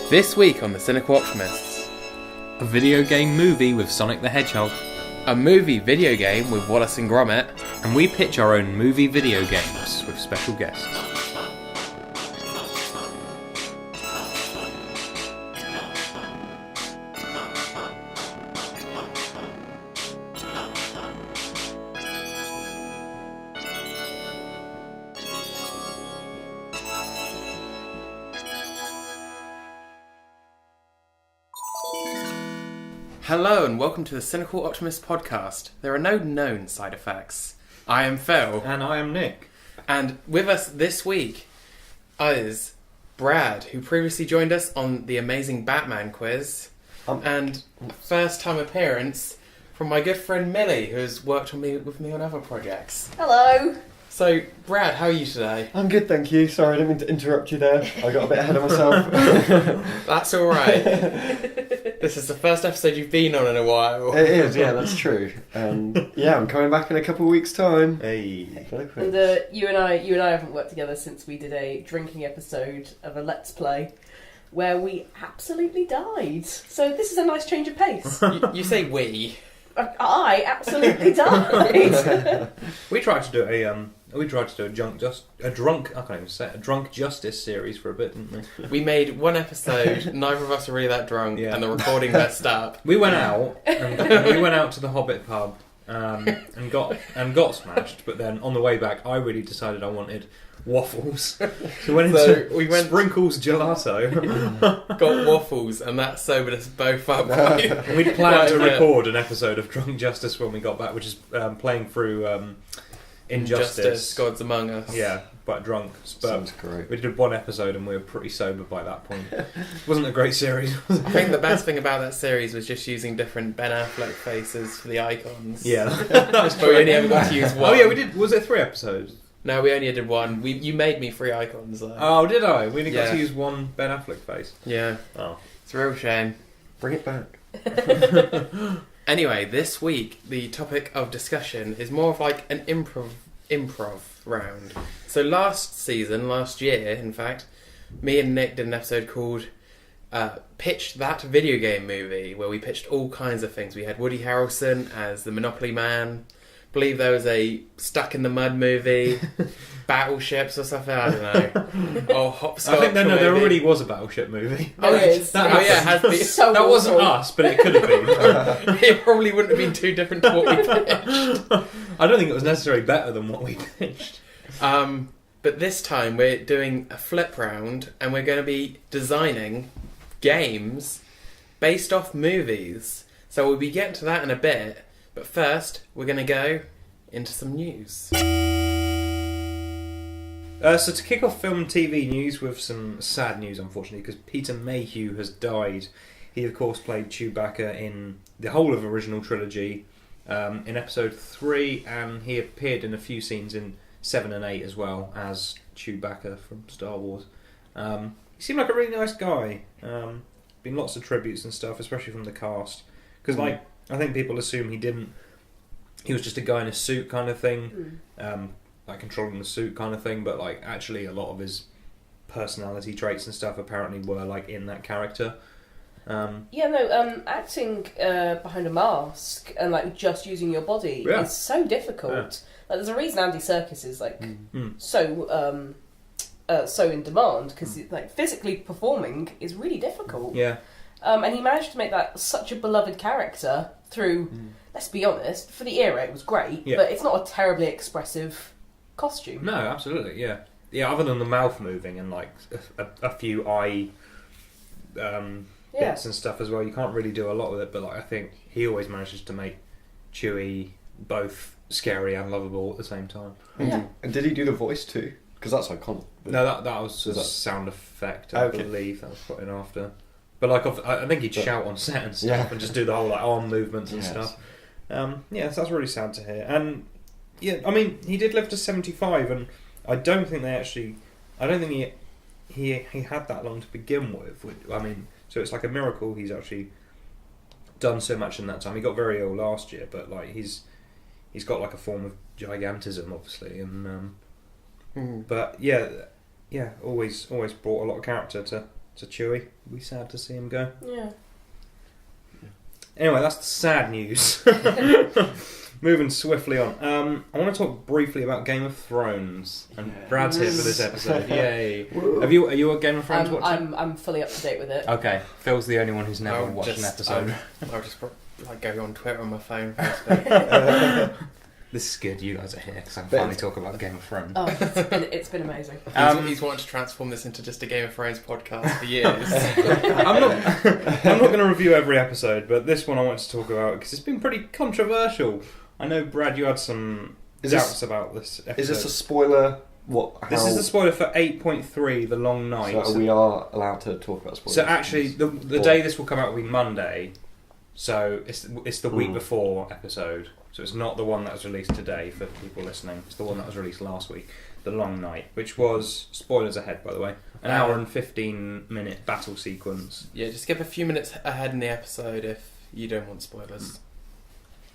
This week on the Cynical Optimists, a video game movie with Sonic the Hedgehog, a movie video game with Wallace and Gromit, and we pitch our own movie video games with special guests. Hello and welcome to the Cynical Optimist podcast. There are no known side effects. I am Phill. And I am Nick. And with us this week is Brad, who previously joined us on the amazing Batman quiz. And first time appearance from my good friend Millie, who has worked with me on other projects. Hello. So, Brad, how are you today? I'm good, thank you. Sorry, I didn't mean to interrupt you there. I got a bit ahead of myself. That's alright. This is the first episode you've been on in a while. It is, yeah, that's true. Yeah, I'm coming back in a couple of weeks' time. Hey. And you and I haven't worked together since we did a drinking episode of a Let's Play where we absolutely died. So this is a nice change of pace. You say we. I absolutely died. We tried to do a drunk justice series for a bit, didn't we? We made one episode. Neither of us were really that drunk, and the recording messed up. We went out and we went out to the Hobbit pub and got smashed. But then on the way back, I really decided I wanted waffles. So we went Sprinkles Gelato. Got waffles, and that sobered us both up. We'd planned to record an episode of Drunk Justice when we got back, which is playing through Injustice, Gods Among Us. Yeah, but drunk. But Sounds great. we did one episode and we were pretty sober by that point. It wasn't a great series. I think the best thing about that series was just using different Ben Affleck faces for the icons. Yeah, that was But we only ever got to use one. Oh yeah, we did. Was it 3 episodes? No, we only did one. You made me 3 icons though. Oh, did I? We only got to use one Ben Affleck face. Yeah. Oh, It's a real shame. Bring it back. Anyway, this week the topic of discussion is more of like an improv round. So last year, in fact, me and Nick did an episode called Pitch That Video Game Movie, where we pitched all kinds of things. We had Woody Harrelson as the Monopoly Man. I believe there was a Stuck in the Mud movie, Battleships or something, I don't know. Or Hopscotch. I think maybe. there already was a Battleship movie. Oh, it is. It has been. So That wasn't awful. us, but it could have been. It probably wouldn't have been too different to what we pitched. I don't think it was necessarily better than what we pitched. But this time we're doing a flip round and we're going to be designing games based off movies. So we'll be getting to that in a bit. But first, we're going to go into some news. So to kick off film and TV news with some sad news, unfortunately, because Peter Mayhew has died. He, of course, played Chewbacca in the whole of the original trilogy, in episode 3, and he appeared in a few scenes in 7 and 8 as well as Chewbacca from Star Wars. He seemed like a really nice guy. Been lots of tributes and stuff, especially from the cast. Because, I think people assume he was just a guy in a suit kind of thing, controlling the suit kind of thing, but, actually a lot of his personality traits and stuff apparently were, in that character. Acting behind a mask and just using your body is so difficult. Yeah. There's a reason Andy Serkis is so in demand because physically performing is really difficult. Yeah. And he managed to make that such a beloved character through. Let's be honest, for the era it was great, but it's not a terribly expressive costume. No, absolutely, yeah. Yeah, other than the mouth moving and a few eye bits and stuff as well, you can't really do a lot with it, but I think he always manages to make Chewie both scary and lovable at the same time. Yeah. And did he do the voice too? Because that's iconic. No, that was a sound effect, I believe, that was put in after. But I think he'd shout on set and stuff and just do the whole arm movements and stuff. So that's really sad to hear. And he did live to 75, and I don't think he had that long to begin with. So it's a miracle he's actually done so much in that time. He got very ill last year, but he's got a form of gigantism, obviously, and but always brought a lot of character So Chewie, it'll be sad to see him go. Yeah. Anyway, that's the sad news. Moving swiftly on. I want to talk briefly about Game of Thrones. And Brad's here for this episode. Yay! Are you a Game of Thrones watcher? I'm fully up to date with it. Okay. Phil's the only one who's never watched an episode. I'll just go on Twitter on my phone. This is good. You guys are here because I can finally talk about Game of Thrones. Oh, it's been amazing. He's wanted to transform this into just a Game of Thrones podcast for years. I'm not going to review every episode, but this one I want to talk about because it's been pretty controversial. I know, Brad, you had some doubts about this episode. Is this a spoiler? This is the spoiler for 8.3, The Long Night. So we are allowed to talk about spoilers. So actually, the day this will come out will be Monday. So it's the week before episode. So it's not the one that was released today for people listening. It's the one that was released last week, The Long Night, which was, spoilers ahead by the way, an hour and 15-minute battle sequence. Yeah, just skip a few minutes ahead in the episode if you don't want spoilers.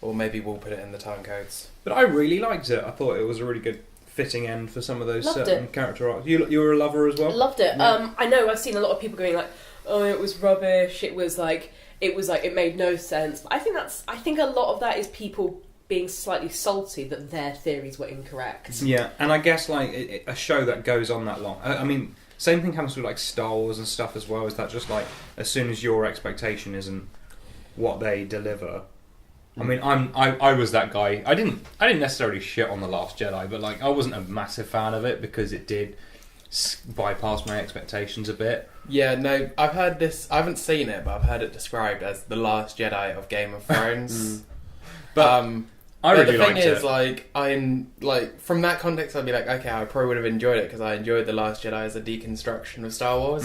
Or maybe we'll put it in the time codes. But I really liked it. I thought it was a really good fitting end for some of those Loved certain character arcs. You were a lover as well? Loved it. Yeah. I know I've seen a lot of people going like, "Oh, it was rubbish. It was like it made no sense." But I think a lot of that is people being slightly salty that their theories were incorrect. Yeah, and I guess like a show that goes on that long. I mean, same thing happens with like Star Wars and stuff as well. Is that just like as soon as your expectation isn't what they deliver? I mean, I was that guy. I didn't necessarily shit on The Last Jedi, but like I wasn't a massive fan of it because it did bypass my expectations a bit. Yeah, no, I've heard this. I haven't seen it, but I've heard it described as the Last Jedi of Game of Thrones. But I really the thing liked is, it. I'm like from that context, I'd be like, okay, I probably would have enjoyed it because I enjoyed The Last Jedi as a deconstruction of Star Wars.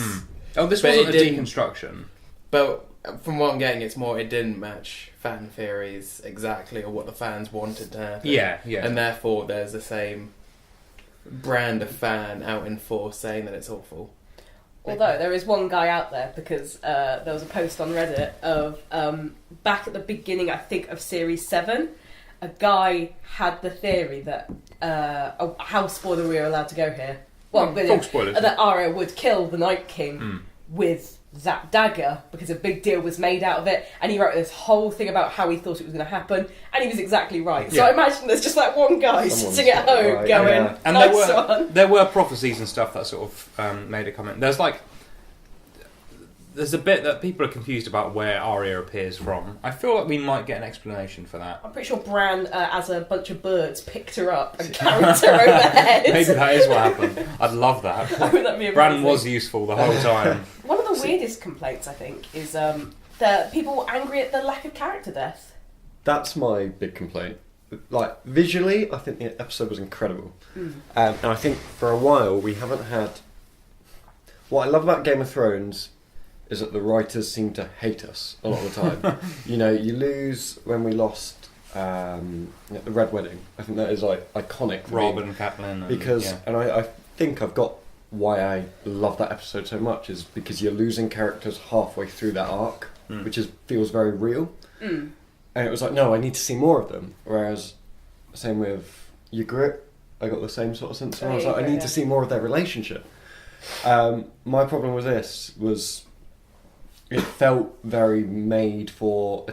Oh, this But wasn't it a didn't- deconstruction. But from what I'm getting, it's more it didn't match fan theories exactly or what the fans wanted to happen. Yeah. And therefore, there's the same brand of fan out in force saying that it's awful. Although there is one guy out there because there was a post on Reddit of back at the beginning, I think, of Series 7, a guy had the theory that how spoiler we are allowed to go here. Well, full spoilers. That Arya would kill the Night King with that dagger because a big deal was made out of it, and he wrote this whole thing about how he thought it was going to happen, and he was exactly right. So Yeah. I imagine there's just like one guy Someone's sitting at home right, going, yeah. And nice one. there were prophecies and stuff that sort of made a comment. There's a bit that people are confused about where Arya appears from. I feel like we might get an explanation for that. I'm pretty sure Bran, as a bunch of birds, picked her up and carried her overhead. Maybe that is what happened. I'd love that. Wouldn't that be Bran amazing? was useful the whole time. One of the weirdest complaints, I think, is that people were angry at the lack of character death. That's my big complaint. Like, visually, I think the episode was incredible. And I think for a while we haven't had... What I love about Game of Thrones is that the writers seem to hate us a lot of the time. You know, you lose when we lost the Red Wedding. I think that is like iconic for Rob me. and Catelyn. Because, yeah. and I think I've got why I love that episode so much is because you're losing characters halfway through that arc, which feels very real. And it was like, no, I need to see more of them. Whereas, same with Ygritte, I got the same sort of sense. I was like, I need to see more of their relationship. My problem with this was it felt very made for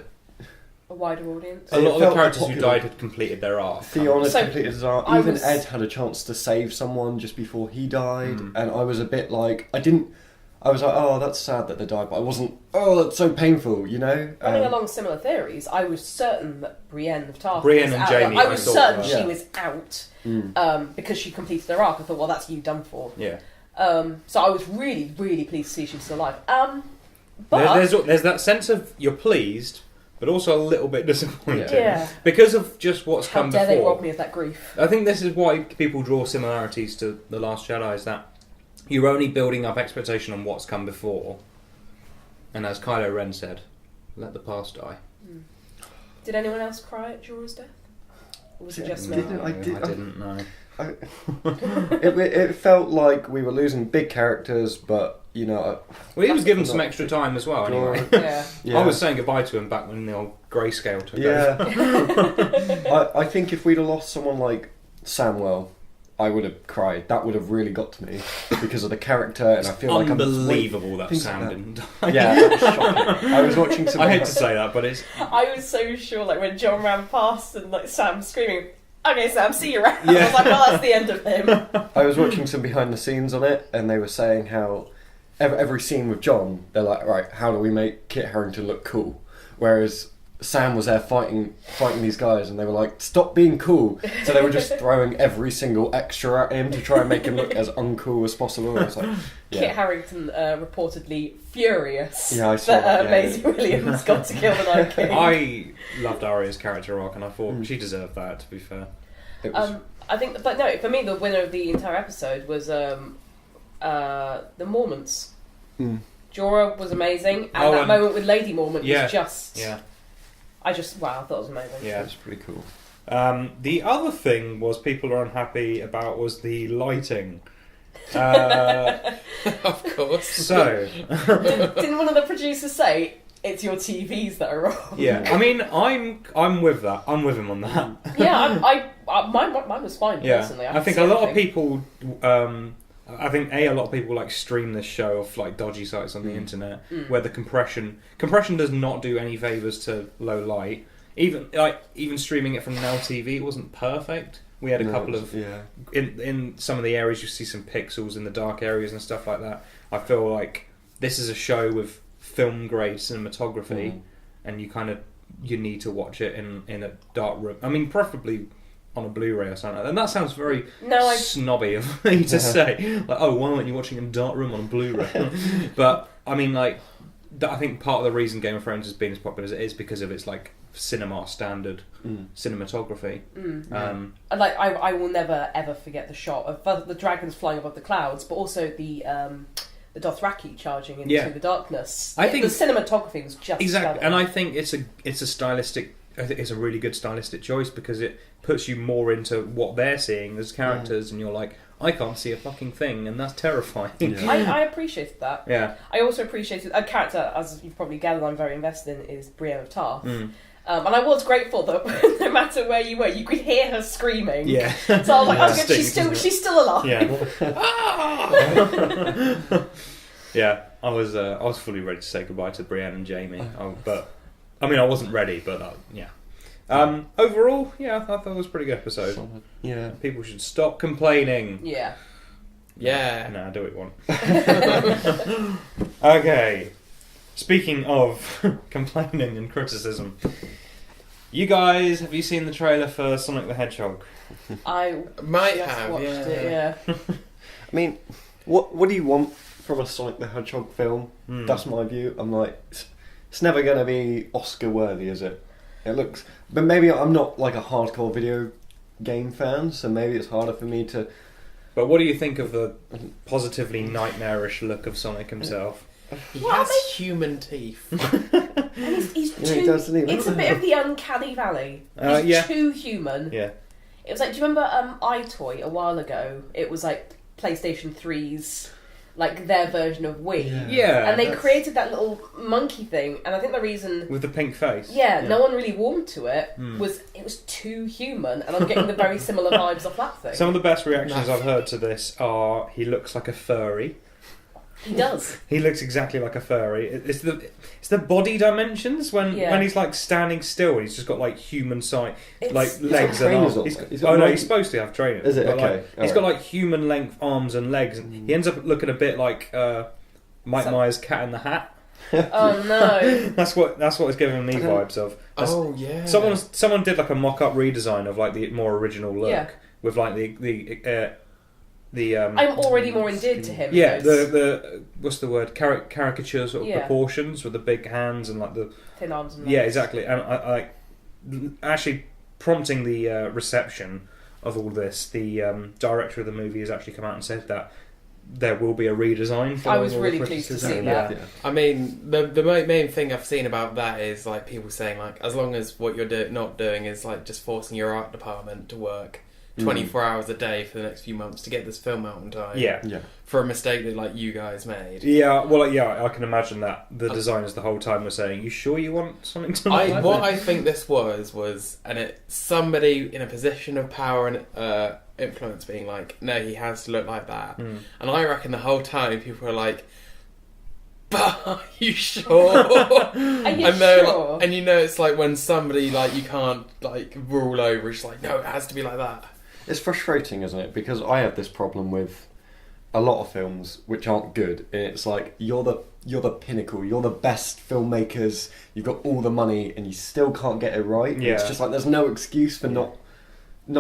A wider audience. A lot of the characters who popular. died had completed their arc. Theon had So, completed his arc. I Even was- Ed had a chance to save someone just before he died, and I was a bit like, I was like, oh, that's sad that they died, but I wasn't, oh, that's so painful, you know? Running along similar theories, I was certain that Brienne of Tarth Brienne was and out. Jaime, I was I thought, certain yeah. she was out because she completed her arc. I thought, well, that's you done for. Yeah. So I was really, really pleased to see she was still alive. But There's that sense of you're pleased, but also a little bit disappointed. yeah, Because of just what's how come dare they before. rob me of that grief? I think this is why people draw similarities to The Last Jedi, is that you're only building up expectation on what's come before. And as Kylo Ren said, let the past die. Did anyone else cry at Jorah's death? Or was it just me? Didn't I? I didn't know. It felt like we were losing big characters, but, you know... Well, he was given some extra time as well, anyway. Yeah. I was saying goodbye to him back when the old grayscale took over. Yeah. I think if we'd have lost someone like Samwell, I would have cried. That would have really got to me because of the character, and I feel like unbelievable that sound didn't die. Yeah, that was shocking. I was watching some. I hate to say that, but it's. I was so sure, like when John ran past and like Sam screaming, "Okay, Sam, see you around." Yeah. I was like, "Well, that's the end of him." I was watching some behind the scenes on it, and they were saying how every scene with John, they're like, right, how do we make Kit Harington look cool? Whereas Sam was there fighting these guys, and they were like, stop being cool. So they were just throwing every single extra at him to try and make him look as uncool as possible. It was like, Kit Harington reportedly furious I saw that that, Maisie Williams got to kill the Night King. I loved Arya's character arc, and I thought she deserved that, to be fair. It was, I think, but no, for me, the winner of the entire episode was the Mormonts. Jorah was amazing, and that moment with Lady Mormont was just... Yeah. I thought it was amazing. Yeah, it's pretty cool. The other thing people are unhappy about was the lighting. Of course. So, didn't one of the producers say it's your TVs that are wrong? Yeah, I mean, I'm with that. I'm with him on that. Yeah, mine was fine personally. I think a lot of people. I think a lot of people like stream this show off like dodgy sites on the internet where the compression does not do any favors to low light. Even streaming it from Now TV, it wasn't perfect. We had a couple of in some of the areas you see some pixels in the dark areas and stuff like that. I feel like this is a show with film grade cinematography, and you need to watch it in a dark room. I mean, preferably on a Blu-ray or something like that. And that sounds very snobby of me to say. Like, oh, why aren't you watching in a dark room on a Blu-ray? But, I mean, like, I think part of the reason Game of Thrones has been as popular as it is because of its, like, cinema standard cinematography. And, like, I will never, ever forget the shot of the dragons flying above the clouds, but also the Dothraki charging into the darkness. I think the cinematography was just exactly, stunning. and I think it's a stylistic. I think it's a really good stylistic choice because it puts you more into what they're seeing as characters, and you're like, I can't see a fucking thing, and that's terrifying. Yeah. I appreciated that. Yeah. I also appreciated a character, as you've probably gathered, I'm very invested in, is Brienne of Tarth. And I was grateful that no matter where you were, you could hear her screaming. Yeah. So I was like, oh, good, she's still alive. Yeah. Yeah. I was fully ready to say goodbye to Brienne and Jaime, but I mean, I wasn't ready, but yeah. Overall, I thought it was a pretty good episode. Yeah. People should stop complaining. Yeah. Yeah. Nah, do what you want. Okay. Speaking of complaining and criticism, have you seen the trailer for Sonic the Hedgehog? I might just have watched it, yeah. I mean, what do you want from a Sonic the Hedgehog film? That's my view. I'm like, it's never going to be Oscar worthy, is it? It looks, but maybe I'm not like a hardcore video game fan, so maybe it's harder for me to. But what do you think of the positively nightmarish look of Sonic himself? He has human teeth. And he's too. It's a bit of the uncanny valley. He's too human. Yeah. It was like, do you remember iToy a while ago? It was like PlayStation 3's, like their version of Wii. Yeah. And they created that little monkey thing, and I think the reason with the pink face. Yeah, no one really warmed to it was it was too human, and I'm getting the very similar vibes off that thing. Some of the best reactions I've heard to this are he looks like a furry. He does. He looks exactly like a furry. It's the body dimensions when he's like standing still and he's just got like human size like legs and arms. He's supposed to have trainers. Is it? But, Okay. Like, he's got like human length arms and legs. And he ends up looking a bit like Mike Myers' Cat in the Hat. Oh no! That's what it's giving me vibes of. Someone did like a mock-up redesign of like the more original look with like the I'm already more endeared to him. Yeah, the what's the word? Caricature sort of proportions with the big hands and like the thin arms and legs. Yeah, exactly. And I like actually prompting the reception of all this. The director of the movie has actually come out and said that there will be a redesign. I was really pleased to see that. Yeah. I mean, the main thing I've seen about that is like people saying like, as long as what you're not doing is like just forcing your art department to work 24 hours a day for the next few months to get this film out on time. Yeah. For a mistake that like you guys made. Yeah, well, I can imagine that the designers the whole time were saying, "You sure you want something to look like What that?" I think this was, and it's somebody in a position of power and influence being like, no, he has to look like that. And I reckon the whole time people were like, but are you sure? Are you sure? And you know, it's like when somebody like you can't like rule over. It's like, no, it has to be like that. It's frustrating, isn't it? Because I have this problem with a lot of films which aren't good. And it's like you're the pinnacle, you're the best filmmakers, you've got all the money, and you still can't get it right. Yeah. It's just like there's no excuse for not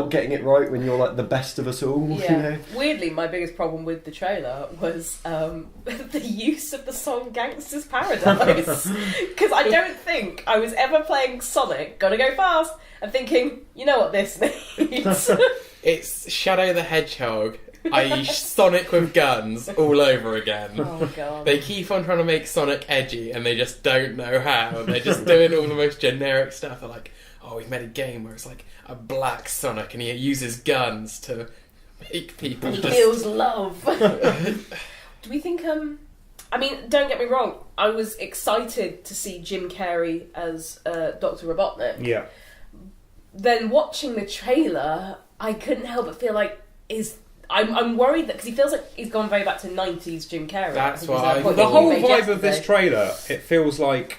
getting it right when you're like the best of us all. Yeah. You know? Weirdly, my biggest problem with the trailer was the use of the song "Gangster's Paradise," because I don't think I was ever playing Sonic, Gotta Go Fast, and thinking, you know what this needs. It's Shadow the Hedgehog, i.e. Sonic with guns, all over again. Oh god. They keep on trying to make Sonic edgy, and they just don't know how. They're just doing all the most generic stuff. They're like, oh, we've made a game where it's like a black Sonic, and he uses guns to make people He just... feels love. Do we think? I mean, don't get me wrong. I was excited to see Jim Carrey as Dr. Robotnik. Yeah. Then watching the trailer, I couldn't help but feel like I'm worried that because he feels like he's gone very back to 90s Jim Carrey. That's I think why he's at a point The that he whole made vibe of this yesterday. trailer, it feels like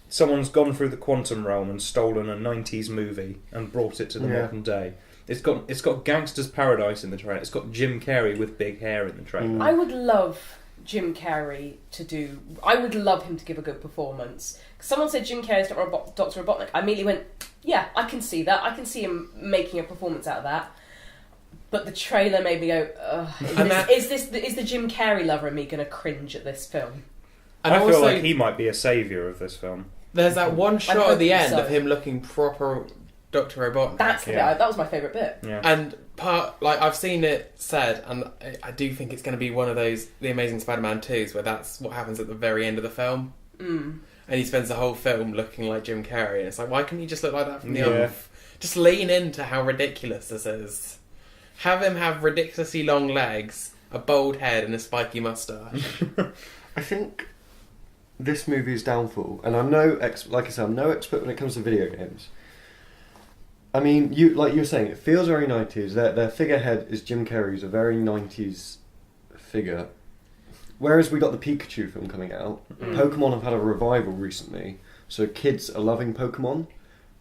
someone's gone through the quantum realm and stolen a 90s movie and brought it to the modern day. It's got Gangster's Paradise in the trailer. It's got Jim Carrey with big hair in the trailer. I would love Jim Carrey to do... I would love him to give a good performance. Someone said Jim Carrey's Dr. Robotnik. I immediately went, yeah, I can see that. I can see him making a performance out of that. But the trailer made me go, is the Jim Carrey lover in me going to cringe at this film? And I feel also, like he might be a saviour of this film. there's that one shot I'm at the hoping end so. of him looking proper Dr. Robotnik. That's the bit. That was my favourite bit. Yeah. And I've seen it said, and I do think it's going to be one of those The Amazing Spider-Man 2s where that's what happens at the very end of the film. And he spends the whole film looking like Jim Carrey, and it's like, why couldn't he just look like that from the off? Just lean into how ridiculous this is. Have him have ridiculously long legs, a bald head, and a spiky moustache. I think this movie's downfall, and I'm no like I said, I'm no expert when it comes to video games. I mean, like you were saying, it feels very 90s. Their figurehead is Jim Carrey, who's a very 90s figure. Whereas we got the Pikachu film coming out, Pokemon have had a revival recently, so kids are loving Pokemon.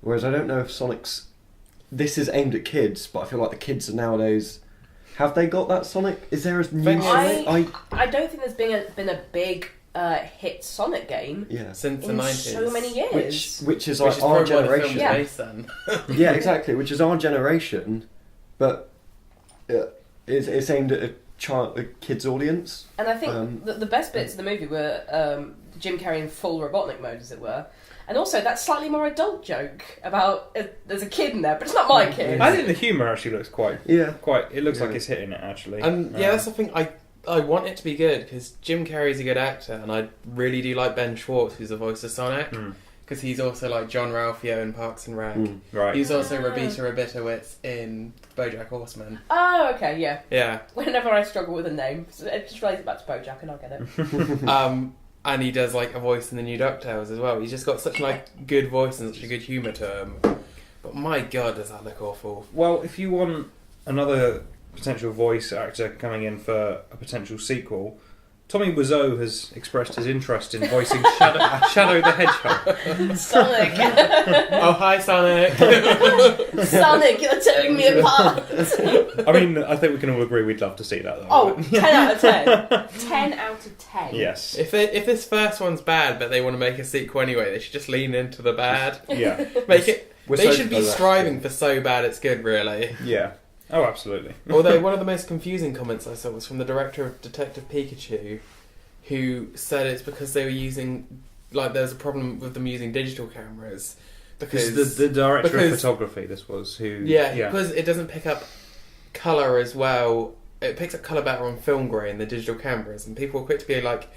Whereas I don't know if Sonic's... This is aimed at kids, but I feel like the kids are nowadays... Have they got that Sonic? Is there a new Sonic? I don't think there's been a big hit Sonic game Since the in 90s. so many years. Which is Which like is our probably why the film generation. was Yeah. based then. Yeah, exactly. Which is our generation, but it's aimed at a kid's audience. And I think the best bits of the movie were Jim Carrey in full Robotnik mode, as it were. And also that slightly more adult joke about there's a kid in there, but it's not my kid. I think the humour actually looks quite. It looks like it's hitting it actually. And that's the thing. I want it to be good because Jim Carrey's a good actor, and I really do like Ben Schwartz, who's the voice of Sonic, because he's also like John Ralphio in Parks and Rec. Right. He's also Robita Rabitowitz in BoJack Horseman. Oh, okay, yeah. Yeah. Whenever I struggle with a name, just relate it back to BoJack and I'll get it. And he does like a voice in the new DuckTales as well. He's just got such like good voice and such a good humour to him. But my god, does that look awful. Well, if you want another potential voice actor coming in for a potential sequel, Tommy Wiseau has expressed his interest in voicing Shadow the Hedgehog. Sonic! Oh, hi Sonic! Sonic, you're tearing me apart! I mean, I think we can all agree we'd love to see that though. Oh, 10 out of 10. 10 out of 10. Yes. If this first one's bad, but they want to make a sequel anyway, they should just lean into the bad. Yeah. Make it. We're They so should be for that, striving for so bad it's good, really. Yeah. Oh, absolutely. Although one of the most confusing comments I saw was from the director of Detective Pikachu, who said it's because they were using, like, there's a problem with them using digital cameras. Because the director of photography, this was, who... because it doesn't pick up colour as well. It picks up colour better on film grain than digital cameras, and people were quick to be like,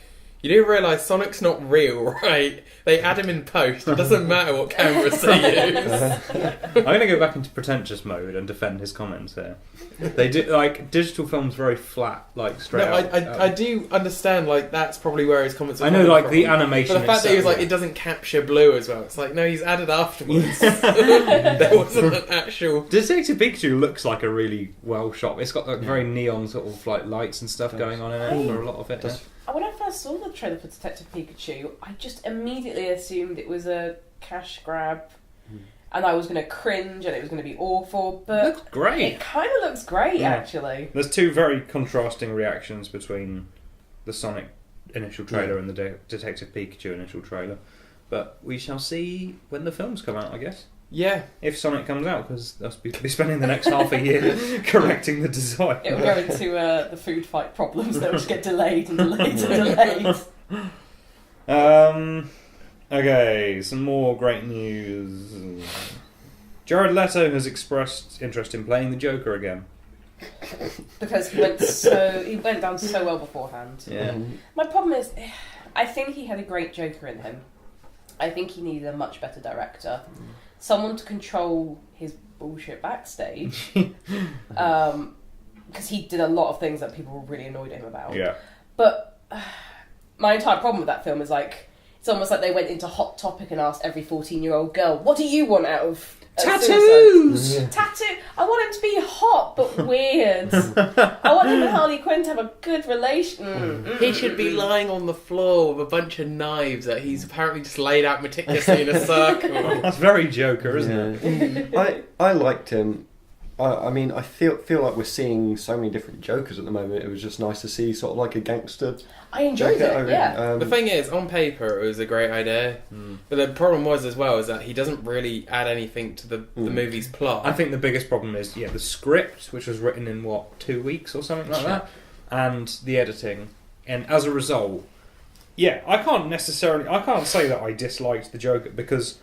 You do realise Sonic's not real, right? They add him in post. It doesn't matter what cameras they use. I'm going to go back into pretentious mode and defend his comments here. They do like digital films very flat, like straight. No, out. I do understand. Like that's probably where his comments. Are I know, coming like from. the animation. But the fact that he was itself, like, it doesn't capture blue as well. It's like, no, he's added afterwards. There wasn't an actual. Detective Pikachu looks like a really well shot. It's got like very neon sort of like lights and stuff going on in it for a lot of it. Yeah. When I first saw the trailer for Detective Pikachu, I just immediately assumed it was a cash grab, and I was going to cringe and it was going to be awful. But It looks great. It kind of looks great, Yeah. actually. There's two very contrasting reactions between the Sonic initial trailer and the Detective Pikachu initial trailer, but we shall see when the films come out, I guess. Yeah. If Sonic comes out, because they'll be spending the next half a year correcting the design. It'll go into the food fight problems. They'll just get delayed and delayed and delayed. Okay, some more great news. Jared Leto has expressed interest in playing the Joker again. Because he went down so well beforehand. Yeah. My problem is, I think he had a great Joker in him. I think he needed a much better director. Someone to control his bullshit backstage. Because he did a lot of things that people were really annoyed at him about. Yeah. But my entire problem with that film is like, it's almost like they went into Hot Topic and asked every 14-year-old girl, what do you want out of tattoos? Tattoo. I want him to be hot but weird. I want him and Harley Quinn to have a good relation. He should be lying on the floor with a bunch of knives that he's apparently just laid out meticulously in a circle. That's very Joker, isn't it? I liked him. I mean, I feel like we're seeing so many different Jokers at the moment. It was just nice to see sort of like a gangster. I enjoyed Joker. it, yeah. The thing is, on paper, it was a great idea. But the problem was, as well, is that he doesn't really add anything to the movie's plot. I think the biggest problem is, the script, which was written in, 2 weeks or something like that, and the editing. And as a result, I can't say that I disliked the Joker, because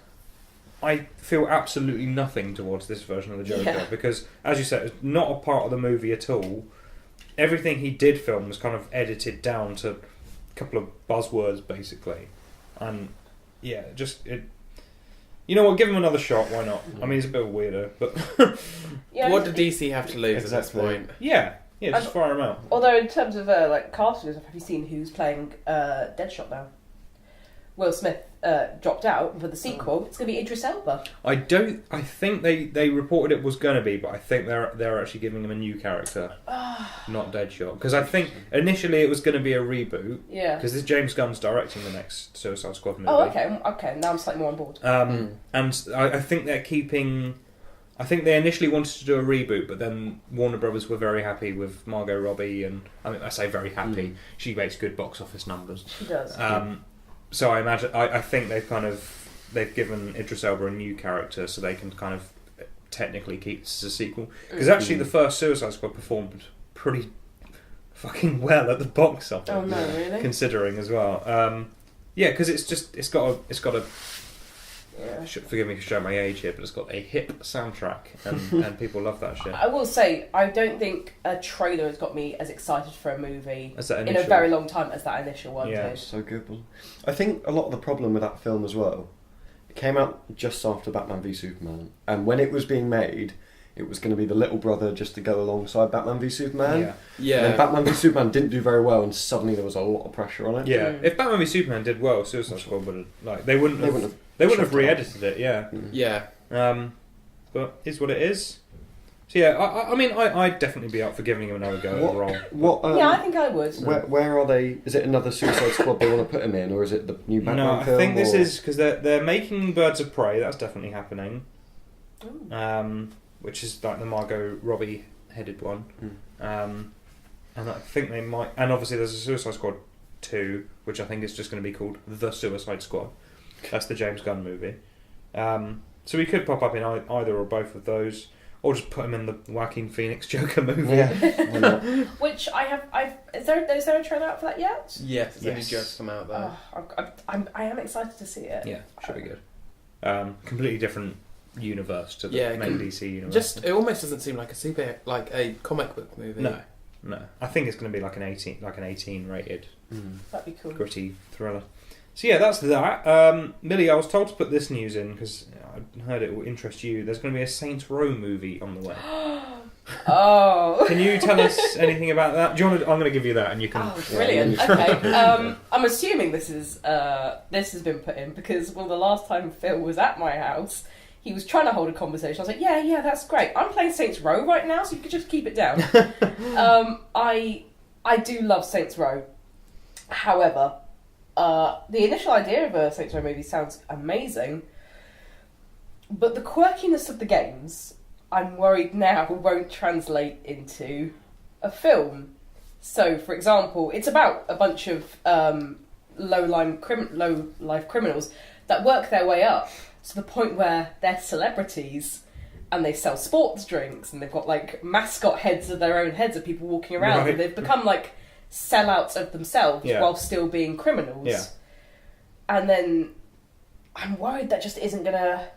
I feel absolutely nothing towards this version of the Joker, because, as you said, it's not a part of the movie at all. Everything he did film was kind of edited down to a couple of buzzwords, basically. And, you know what, give him another shot, why not? I mean, he's a bit of a weirdo, but... What did DC have to lose at this point? Yeah, just fire him out. Although, in terms of casting and stuff, have you seen who's playing Deadshot now? Will Smith dropped out for the sequel. It's going to be Idris Elba. I think they reported it was going to be, but I think they're actually giving him a new character, not Deadshot. Because I think initially it was going to be a reboot. Yeah. Because this James Gunn's directing the next Suicide Squad movie. Oh, okay. Now I'm slightly more on board. And I think they're keeping. I think they initially wanted to do a reboot, but then Warner Brothers were very happy with Margot Robbie, and I say very happy. She makes good box office numbers. She does. So I imagine I think they've given Idris Elba a new character, so they can kind of technically keep this as a sequel. Because actually, the first Suicide Squad performed pretty fucking well at the box office. Oh no, really? Considering as well, because it's got a. Forgive me for showing my age here, but it's got a hip soundtrack, and people love that shit. I will say, I don't think a trailer has got me as excited for a movie in a very long time as that initial one did. So good. I think a lot of the problem with that film as well, it came out just after Batman v Superman, and when it was being made, it was going to be the little brother just to go alongside Batman v Superman. Yeah. And then Batman v Superman didn't do very well, and suddenly there was a lot of pressure on it. Yeah. If Batman v Superman did well, Suicide Squad would have they wouldn't have re-edited it. Yeah. But it's what it is. So I mean, I'd definitely be up for giving him another go overall. I think I would. Where are they? Is it another Suicide Squad they want to put him in, or is it the new Batman film? I think this is because they're making Birds of Prey. That's definitely happening. Which is like the Margot Robbie headed one. And I think they might. And obviously, there's a Suicide Squad 2, which I think is just going to be called The Suicide Squad. That's the James Gunn movie. So he could pop up in either or both of those, or just put him in the Joaquin Phoenix Joker movie. Yeah. Which is there a trailer out for that yet? Yes, it's only just come out there. I am excited to see it. Yeah, should be good. Completely different universe to the main DC universe. Just it almost doesn't seem like a comic book movie. No. No, I think it's going to be like an 18 rated That'd be cool. gritty thriller. So yeah, that's that. Millie, I was told to put this news in because I heard it will interest you. There's going to be a Saints Row movie on the way. Oh. Can you tell us anything about that? Do you want to, I'm going to give you that, and you can. Oh, brilliant. Okay. I'm assuming this has been put in because the last time Phill was at my house, he was trying to hold a conversation. I was like, yeah, that's great. I'm playing Saints Row right now, so you could just keep it down. I do love Saints Row. However, the initial idea of a Saints Row movie sounds amazing, but the quirkiness of the games, I'm worried now, won't translate into a film. So, for example, it's about a bunch of low-life criminals that work their way up to the point where they're celebrities and they sell sports drinks and they've got like mascot heads of their own heads of people walking around, Right. and they've become like sellouts of themselves while still being criminals. Yeah. And then I'm worried that just isn't going to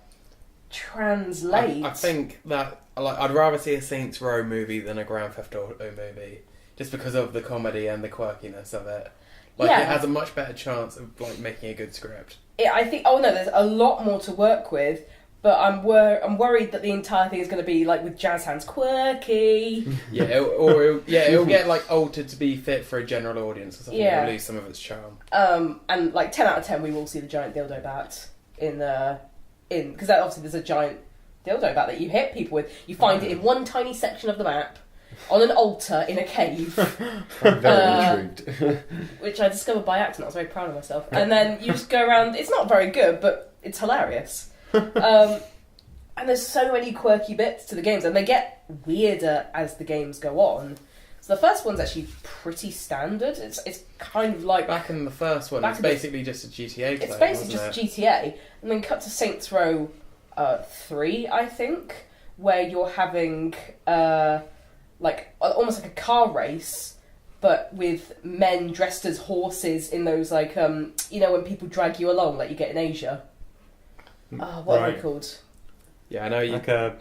translate. I think that I'd rather see a Saints Row movie than a Grand Theft Auto movie, just because of the comedy and the quirkiness of it. It has a much better chance of making a good script. I think. Oh no, there's a lot more to work with, but I'm worried that the entire thing is going to be with jazz hands, quirky. Yeah, it'll get altered to be fit for a general audience or something. Yeah. It'll lose some of its charm. And 10 out of 10, we will see the giant dildo bat in because obviously there's a giant dildo bat that you hit people with. You find it in one tiny section of the map on an altar in a cave. I'm very intrigued. Which I discovered by accident. I was very proud of myself. And then you just go around. It's not very good, but it's hilarious. And there's so many quirky bits to the games, and they get weirder as the games go on. So the first one's actually pretty standard. It's kind of like Back in the first one, it's basically just a GTA clone. It's basically wasn't just GTA, and then cut to Saints Row 3, I think, where you're having almost like a car race, but with men dressed as horses in those when people drag you along, like you get in Asia. What are they called? Yeah, I know. You Like a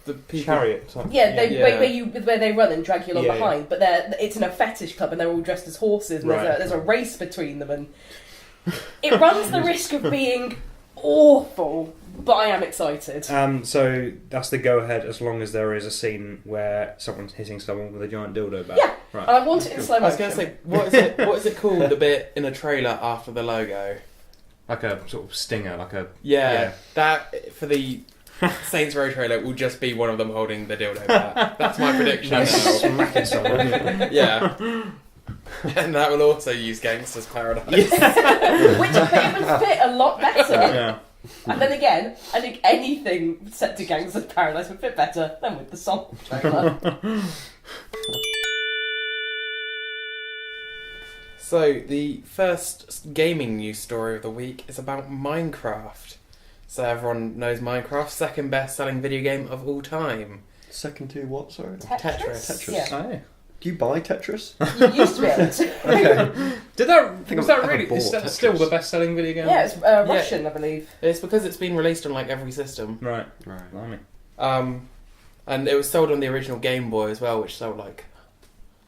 the people. chariot. Yeah, Yeah. where they run and drag you along Yeah, behind, but it's in a fetish club and they're all dressed as horses, and there's a race between them, and it runs the risk of being awful, but I am excited. So that's the go-ahead as long as there is a scene where someone's hitting someone with a giant dildo bat. Yeah, Right. and I want it in slow I was motion. going to say, what is it called? The bit in a trailer after the logo. Like a sort of stinger, like a... Yeah, that for the Saints Row trailer will just be one of them holding the dildo bat. That's my prediction now. smacking someone. Yeah. And that will also use Gangster's Paradise. Which it would fit a lot better. Yeah. And then again, I think anything set to Gangster's Paradise would fit better than with the song trailer. So, the first gaming news story of the week is about Minecraft. So everyone knows Minecraft, second best-selling video game of all time. Second to what, sorry? Tetris. Yeah. Oh, yeah. Do you buy Tetris? You used to be able to. Okay. Was that I really... bought Is that Tetris. still the best-selling video game? Yeah, it's Russian, I believe. It's because it's been released on every system. Right. Right. Blimey. And it was sold on the original Game Boy as well, which sold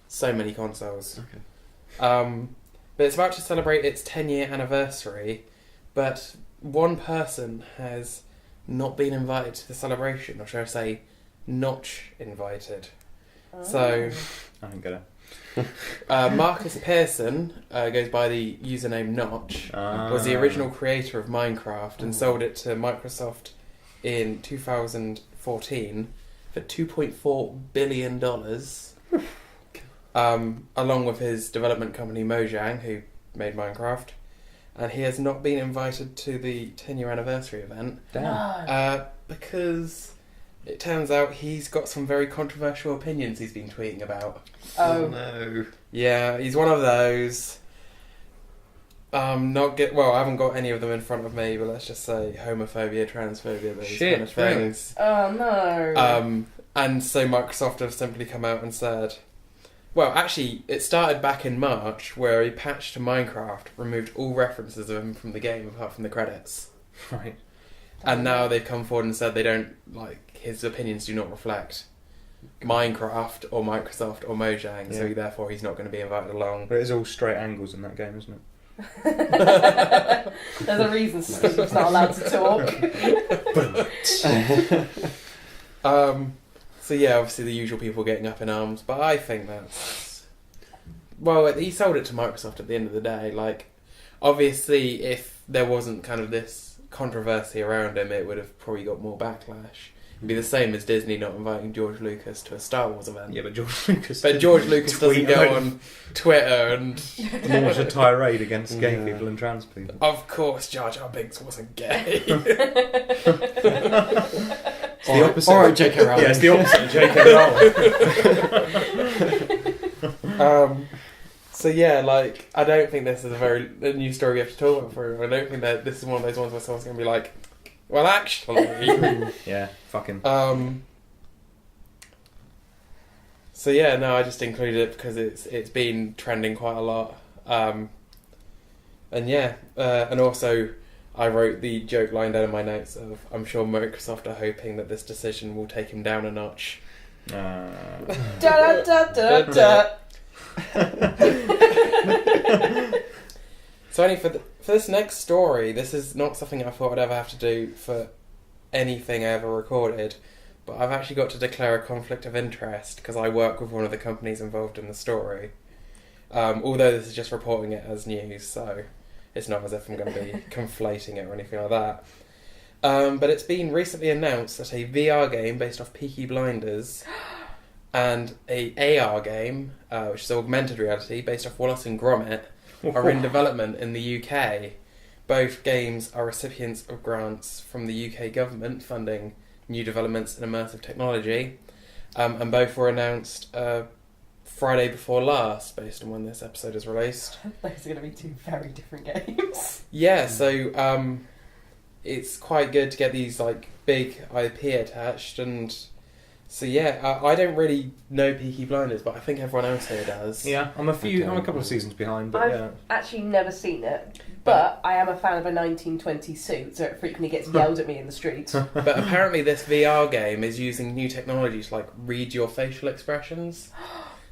so many consoles. Okay. But it's about to celebrate its 10-year anniversary, but one person has not been invited to the celebration, or shall I say, notch invited. Oh. So, I ain't gonna... Marcus Pearson goes by the username Notch, was the original creator of Minecraft and sold it to Microsoft in 2014 for $2.4 billion, along with his development company Mojang, who made Minecraft. And he has not been invited to the 10-year anniversary event Damn. because it turns out he's got some very controversial opinions he's been tweeting about. Oh. No. Yeah, he's one of those. I haven't got any of them in front of me, but let's just say homophobia, transphobia, those Shit, kind of things. Oh no. And so Microsoft have simply come out and said, well, actually, it started back in March where a patch to Minecraft removed all references of him from the game apart from the credits. Right. And now they've come forward and said they don't his opinions do not reflect Minecraft or Microsoft or Mojang, Yeah. so therefore he's not going to be invited along. But it is all straight angles in that game, isn't it? There's a reason Steve's not allowed to talk. So yeah, obviously the usual people getting up in arms, but I think that's... Well, he sold it to Microsoft at the end of the day. Like, obviously, if there wasn't kind of this controversy around him, it would have probably got more backlash. It'd be the same as Disney not inviting George Lucas to a Star Wars event. Yeah, but George Lucas. But George Lucas doesn't tweet go out- on Twitter and... launch a tirade against gay Yeah. people and trans people. Of course, Jar Jar Binks wasn't gay. It's the opposite. Alright, J.K. Rowling. Yeah, it's the opposite of J.K. Rowling. So yeah, like, I don't think this is a new story we have to talk about for. I don't think that this is one of those ones where someone's going to be like, well, actually. Yeah, fucking. So yeah, no, I just included it because it's been trending quite a lot. And yeah, and also I wrote the joke line down in my notes of, I'm sure Microsoft are hoping that this decision will take him down a notch. Da da da da da. So anyway, for this next story, this is not something I thought I'd ever have to do for anything I ever recorded, but I've actually got to declare a conflict of interest because I work with one of the companies involved in the story. Although this is just reporting it as news, so it's not as if I'm going to be conflating it or anything like that. But it's been recently announced that a VR game based off Peaky Blinders and a AR game, which is augmented reality, based off Wallace and Gromit, are in development in the UK. Both games are recipients of grants from the UK government funding new developments in immersive technology, and both were announced Friday before last, based on when this episode is released. Those are going to be two very different games. Yeah, so it's quite good to get these like big IP attached, and so yeah, I don't really know Peaky Blinders, but I think everyone else here does. Yeah, I'm a couple of seasons behind, but I've yeah. actually never seen it, but I am a fan of a 1920s suit, so it frequently gets yelled at me in the street. But apparently this VR game is using new technology to like read your facial expressions.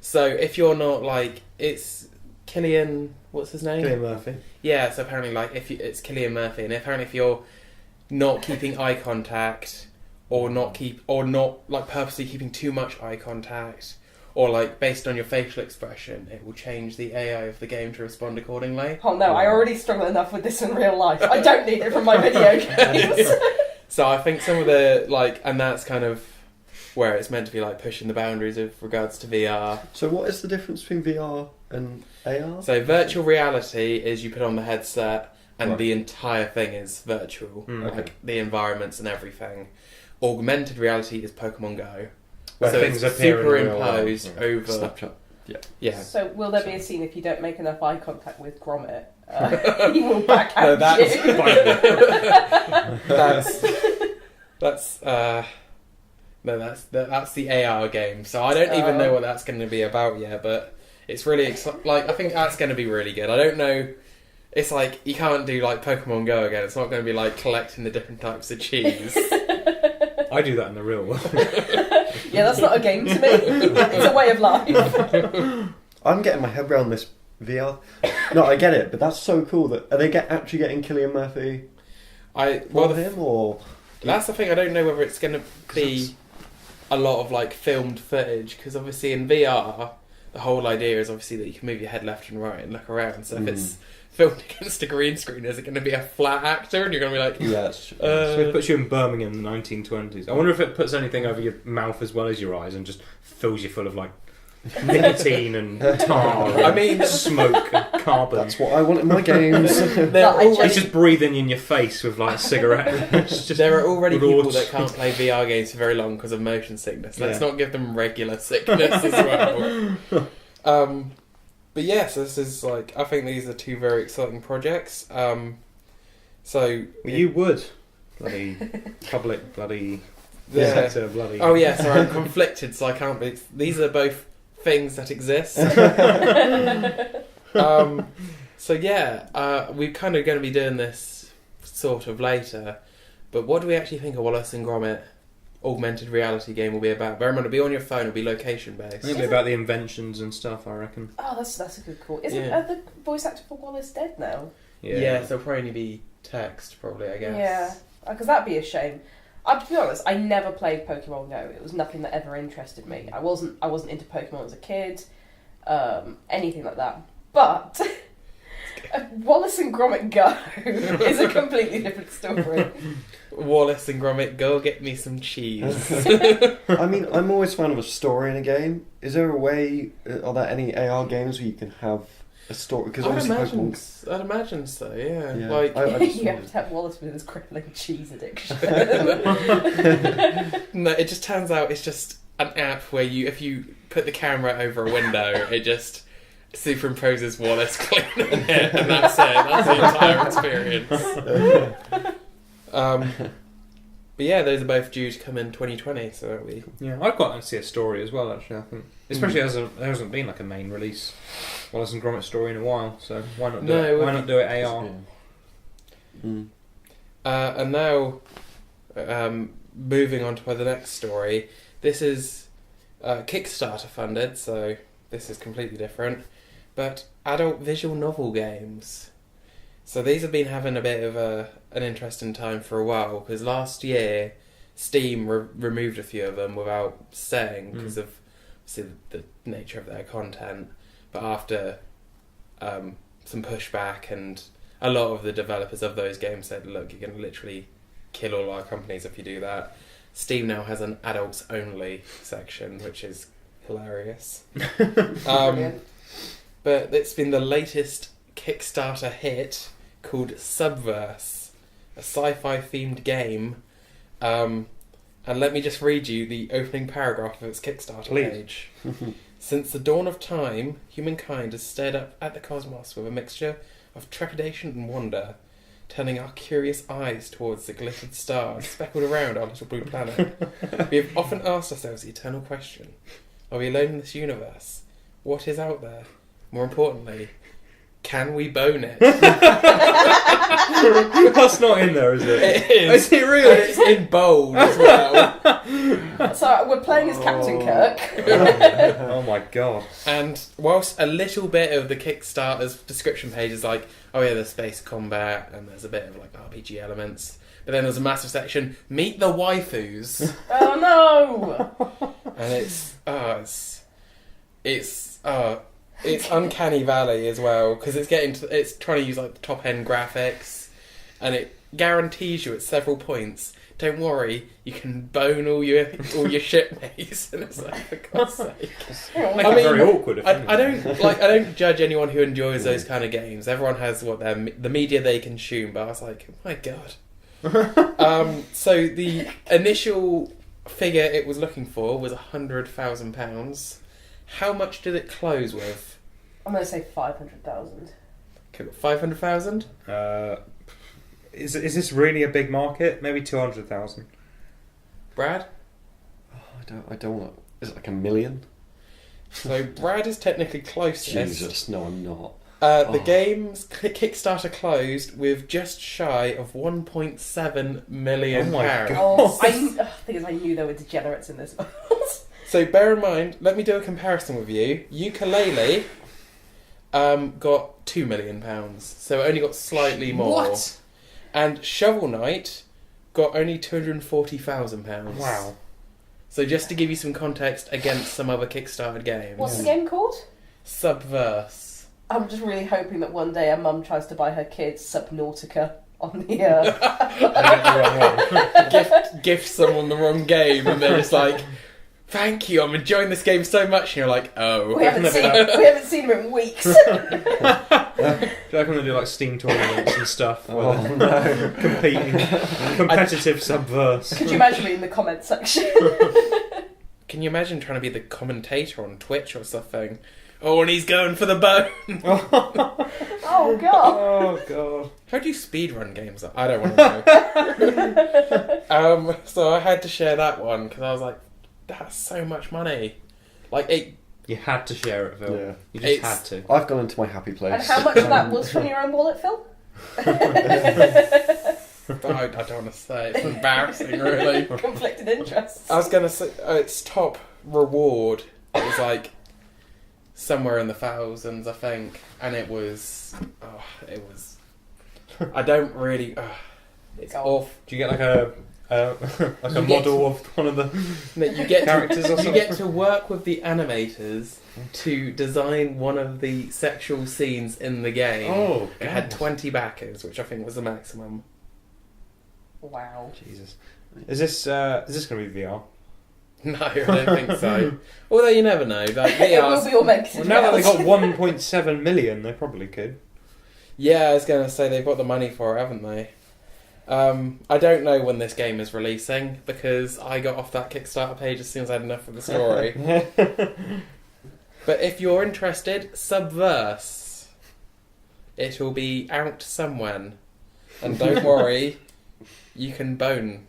So if you're not like, it's Cillian, what's his name? Cillian Murphy. Yeah, so apparently like it's Cillian Murphy, and apparently if you're not keeping eye contact, or not like purposely keeping too much eye contact, or like based on your facial expression, it will change the AI of the game to respond accordingly. Oh no, I already struggle enough with this in real life. I don't need it from my video games. So I think some of the like, and that's kind of where it's meant to be like pushing the boundaries with regards to VR. So what is the difference between VR and AR? So virtual reality is you put on the headset and Right. the entire thing is virtual, Mm. like the environments and everything. Augmented reality is Pokemon Go. Where So things it's appear in real superimposed life. over. Snapchat. Yeah. So will there be a scene if you don't make enough eye contact with Gromit? He will back No, out that's you. that's the AR game. So I don't even know what that's going to be about yet, but it's really like I think that's going to be really good. I don't know. It's like you can't do like Pokemon Go again. It's not going to be like collecting the different types of cheese. I do that in the real world. Yeah, that's not a game to me. It's a way of life. I'm getting my head around this VR. No, I get it, but that's so cool. That are they actually getting Cillian Murphy for him, or That's the thing. I don't know whether it's going to be a lot of like filmed footage, because obviously in VR the whole idea is obviously that you can move your head left and right and look around. So if it's filmed against a green screen, is it going to be a flat actor and you're going to be like, yeah, that's true. So it puts you in Birmingham in the 1920s. I wonder if it puts anything over your mouth as well as your eyes and just fills you full of like nicotine and tar and I mean, smoke and carbon. That's what I want in my games. He's just breathing in your face with like a cigarette. It's just there are already people raught. that can't play VR games for very long because of motion sickness. Let's Yeah. not give them regular sickness as well. But yes, this is like, I think these are two very exciting projects. So Well, you would. Bloody public, bloody Yeah. sector, bloody. Oh yeah, sorry, I'm conflicted, so I can't be. These are both things that exist. So yeah, we're kind of going to be doing this sort of later. But what do we actually think of Wallace and Gromit augmented reality game will be about. Bear in mind, it'll be on your phone, it'll be location based. It'll be about the inventions and stuff, I reckon. Oh, that's a good call. Isn't Yeah. the voice actor for Wallace dead now? Yeah, so it'll probably be text, probably, I guess. Yeah, because that'd be a shame. To be honest, I never played Pokemon Go. It was nothing that ever interested me. I wasn't into Pokemon as a kid, anything like that. But Wallace and Gromit Go is a completely different story. Wallace and Gromit, go get me some cheese. I mean, I'm always fan of a story in a game. Is there a way? Are there any AR games where you can have a story? Because obviously Pokemon. I'd imagine so, yeah. Yeah. Like, I just You have to have Wallace with his crippling cheese addiction. no, it just turns out it's just an app where if you put the camera over a window, it just superimposes Wallace cleaning it, and that's it. That's the entire experience. But yeah, those are both due to come in 2020, so that'll be... Yeah, I'd quite like to see a story as well, actually, I think. Especially as there hasn't been like a main release Wallace and Gromit story in a while, so why not do it? Why not do it AR? Yeah. And now, moving on to the next story, this is Kickstarter funded, so this is completely different, but adult visual novel games. So these have been having a bit of an interesting time for a while, because last year Steam removed a few of them without saying, because of obviously the nature of their content, but after some pushback, and a lot of the developers of those games said, look, you're going to literally kill all our companies if you do that. Steam now has an adults only section, which is hilarious. But it's been the latest Kickstarter hit called Subverse, a sci-fi themed game. And let me just read you the opening paragraph of its Kickstarter page. Since the dawn of time, humankind has stared up at the cosmos with a mixture of trepidation and wonder, turning our curious eyes towards the glittered stars speckled around our little blue planet. We have often asked ourselves the eternal question, are we alone in this universe? What is out there? More importantly, can we bone it? That's not in there, is it? It is. Is it really? And it's in bold as well. So we're playing as Captain Kirk. Oh my god. And whilst a little bit of the Kickstarter's description page is like, oh yeah, there's space combat and there's a bit of like RPG elements, but then there's a massive section, meet the waifus. Oh no! And it's Uncanny Valley as well, because it's trying to use like the top end graphics, and it guarantees you at several points, don't worry, you can bone all your shipmates, and it's like, for God's sake. Make it very awkward. If I don't judge anyone who enjoys those kind of games. Everyone has the media they consume, but I was like, oh my god. So the initial figure it was looking for was £100,000. How much did it close with? I'm going to say 500,000. 500,000? Is this really a big market? Maybe 200,000. Brad? Oh, I don't want. Is it like 1 million? So Brad is technically closest. Jesus, no, I'm not. The game's Kickstarter closed with just shy of £1.7 million. Oh my God. Oh, I knew there were degenerates in this. So bear in mind, let me do a comparison with you. Ukulele got £2 million, so it only got slightly more. What? And Shovel Knight got only £240,000. Wow. So just to give you some context against some other Kickstarter games. What's the game called? Subverse. I'm just really hoping that one day a mum tries to buy her kids Subnautica on the gift someone the wrong game, and they're just like, thank you, I'm enjoying this game so much, and you're like, oh. We haven't seen him in weeks. Do you reckon they do like Steam tournaments and stuff? Oh no. Competitive Subverse. Could you imagine me in the comment section? Can you imagine trying to be the commentator on Twitch or something? Oh, and he's going for the bone. Oh god. Oh god. How do you speedrun games? I don't want to know. So I had to share that one because I was like, that's so much money. Like it. You had to share it, Phil. Yeah. You just had to. I've gone into my happy place. And how much of that was from your own wallet, Phil? I don't want to say. It's embarrassing, really. Conflicted interests. I was going to say its top reward. It was like somewhere in the thousands, I think, and it was. I don't really. It's off. Do you get like a model of one of the You get characters or you something? get to work with the animators to design one of the sexual scenes in the game. Oh, It had goodness. 20 backers, which I think was the maximum. Wow. Jesus. Is this going to be VR? No, I don't think so. Although you never know. Like, It will be all meant to Well, be now that they out. got 1.7 million, they probably could. Yeah, I was going to say they've got the money for it, haven't they? I don't know when this game is releasing because I got off that Kickstarter page as soon as I had enough of the story. But if you're interested, Subverse. It will be out somewhere. And don't worry, you can bone.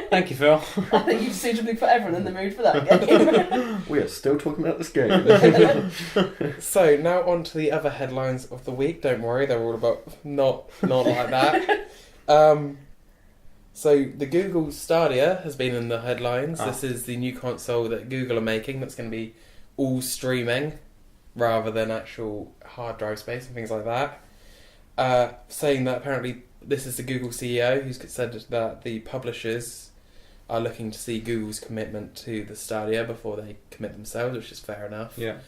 Thank you, Phil. I think you've suitably put everyone in the mood for that game. We are still talking about this game. So now on to the other headlines of the week. Don't worry, they're all about not like that. So the Google Stadia has been in the headlines. This is the new console that Google are making that's going to be all streaming rather than actual hard drive space and things like that. Saying that apparently this is the Google CEO who's said that the publishers are looking to see Google's commitment to the Stadia before they commit themselves, which is fair enough. Yeah.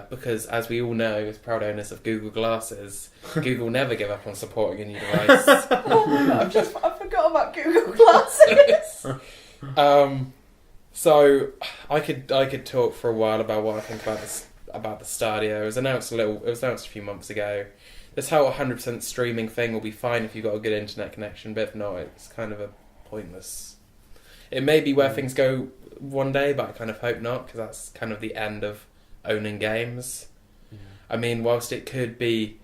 Because as we all know, as proud owners of Google Glasses, Google never give up on supporting a new device. I forgot about Google Glasses. So I could talk for a while about what I think about the Stadia. It was announced a few months ago. This whole 100% streaming thing will be fine if you've got a good internet connection, but if not, it's kind of a pointless. It may be where things go one day, but I kind of hope not, because that's kind of the end of owning games. Yeah. I mean, whilst it could be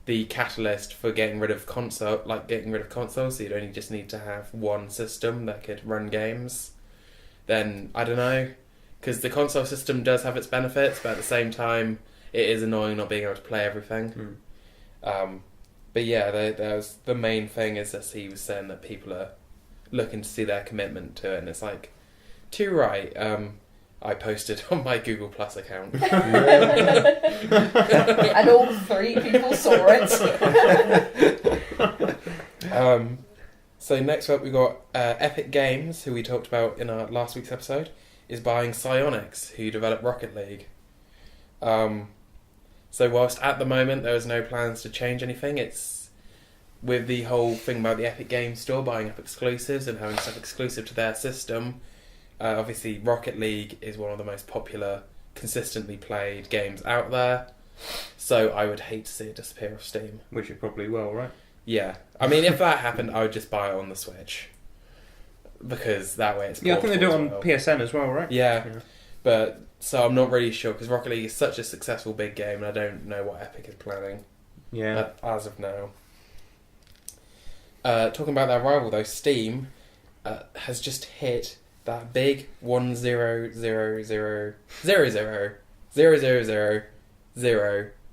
the catalyst for getting rid of consoles, so you'd only just need to have one system that could run games, then I don't know, because the console system does have its benefits, but at the same time, it is annoying not being able to play everything. But yeah, there's the main thing is that he was saying that people are looking to see their commitment to it, and it's like, too right. I posted on my Google Plus account. And all 3 people saw it. So next up we got Epic Games, who we talked about in our last week's episode, is buying Psyonix, who develop Rocket League. So whilst at the moment there is no plans to change anything, it's with the whole thing about the Epic Games Store buying up exclusives and having stuff exclusive to their system. Obviously, Rocket League is one of the most popular, consistently played games out there. So I would hate to see it disappear off Steam. Which it probably will, right? Yeah. I mean, if that happened, I would just buy it on the Switch. Because that way it's Yeah, I think they do it on portable as well. PSN as well, right? Yeah. But, so I'm not really sure, because Rocket League is such a successful big game, and I don't know what Epic is planning Yeah. as of now. Talking about their rival, though, Steam has just hit that big 1,000,000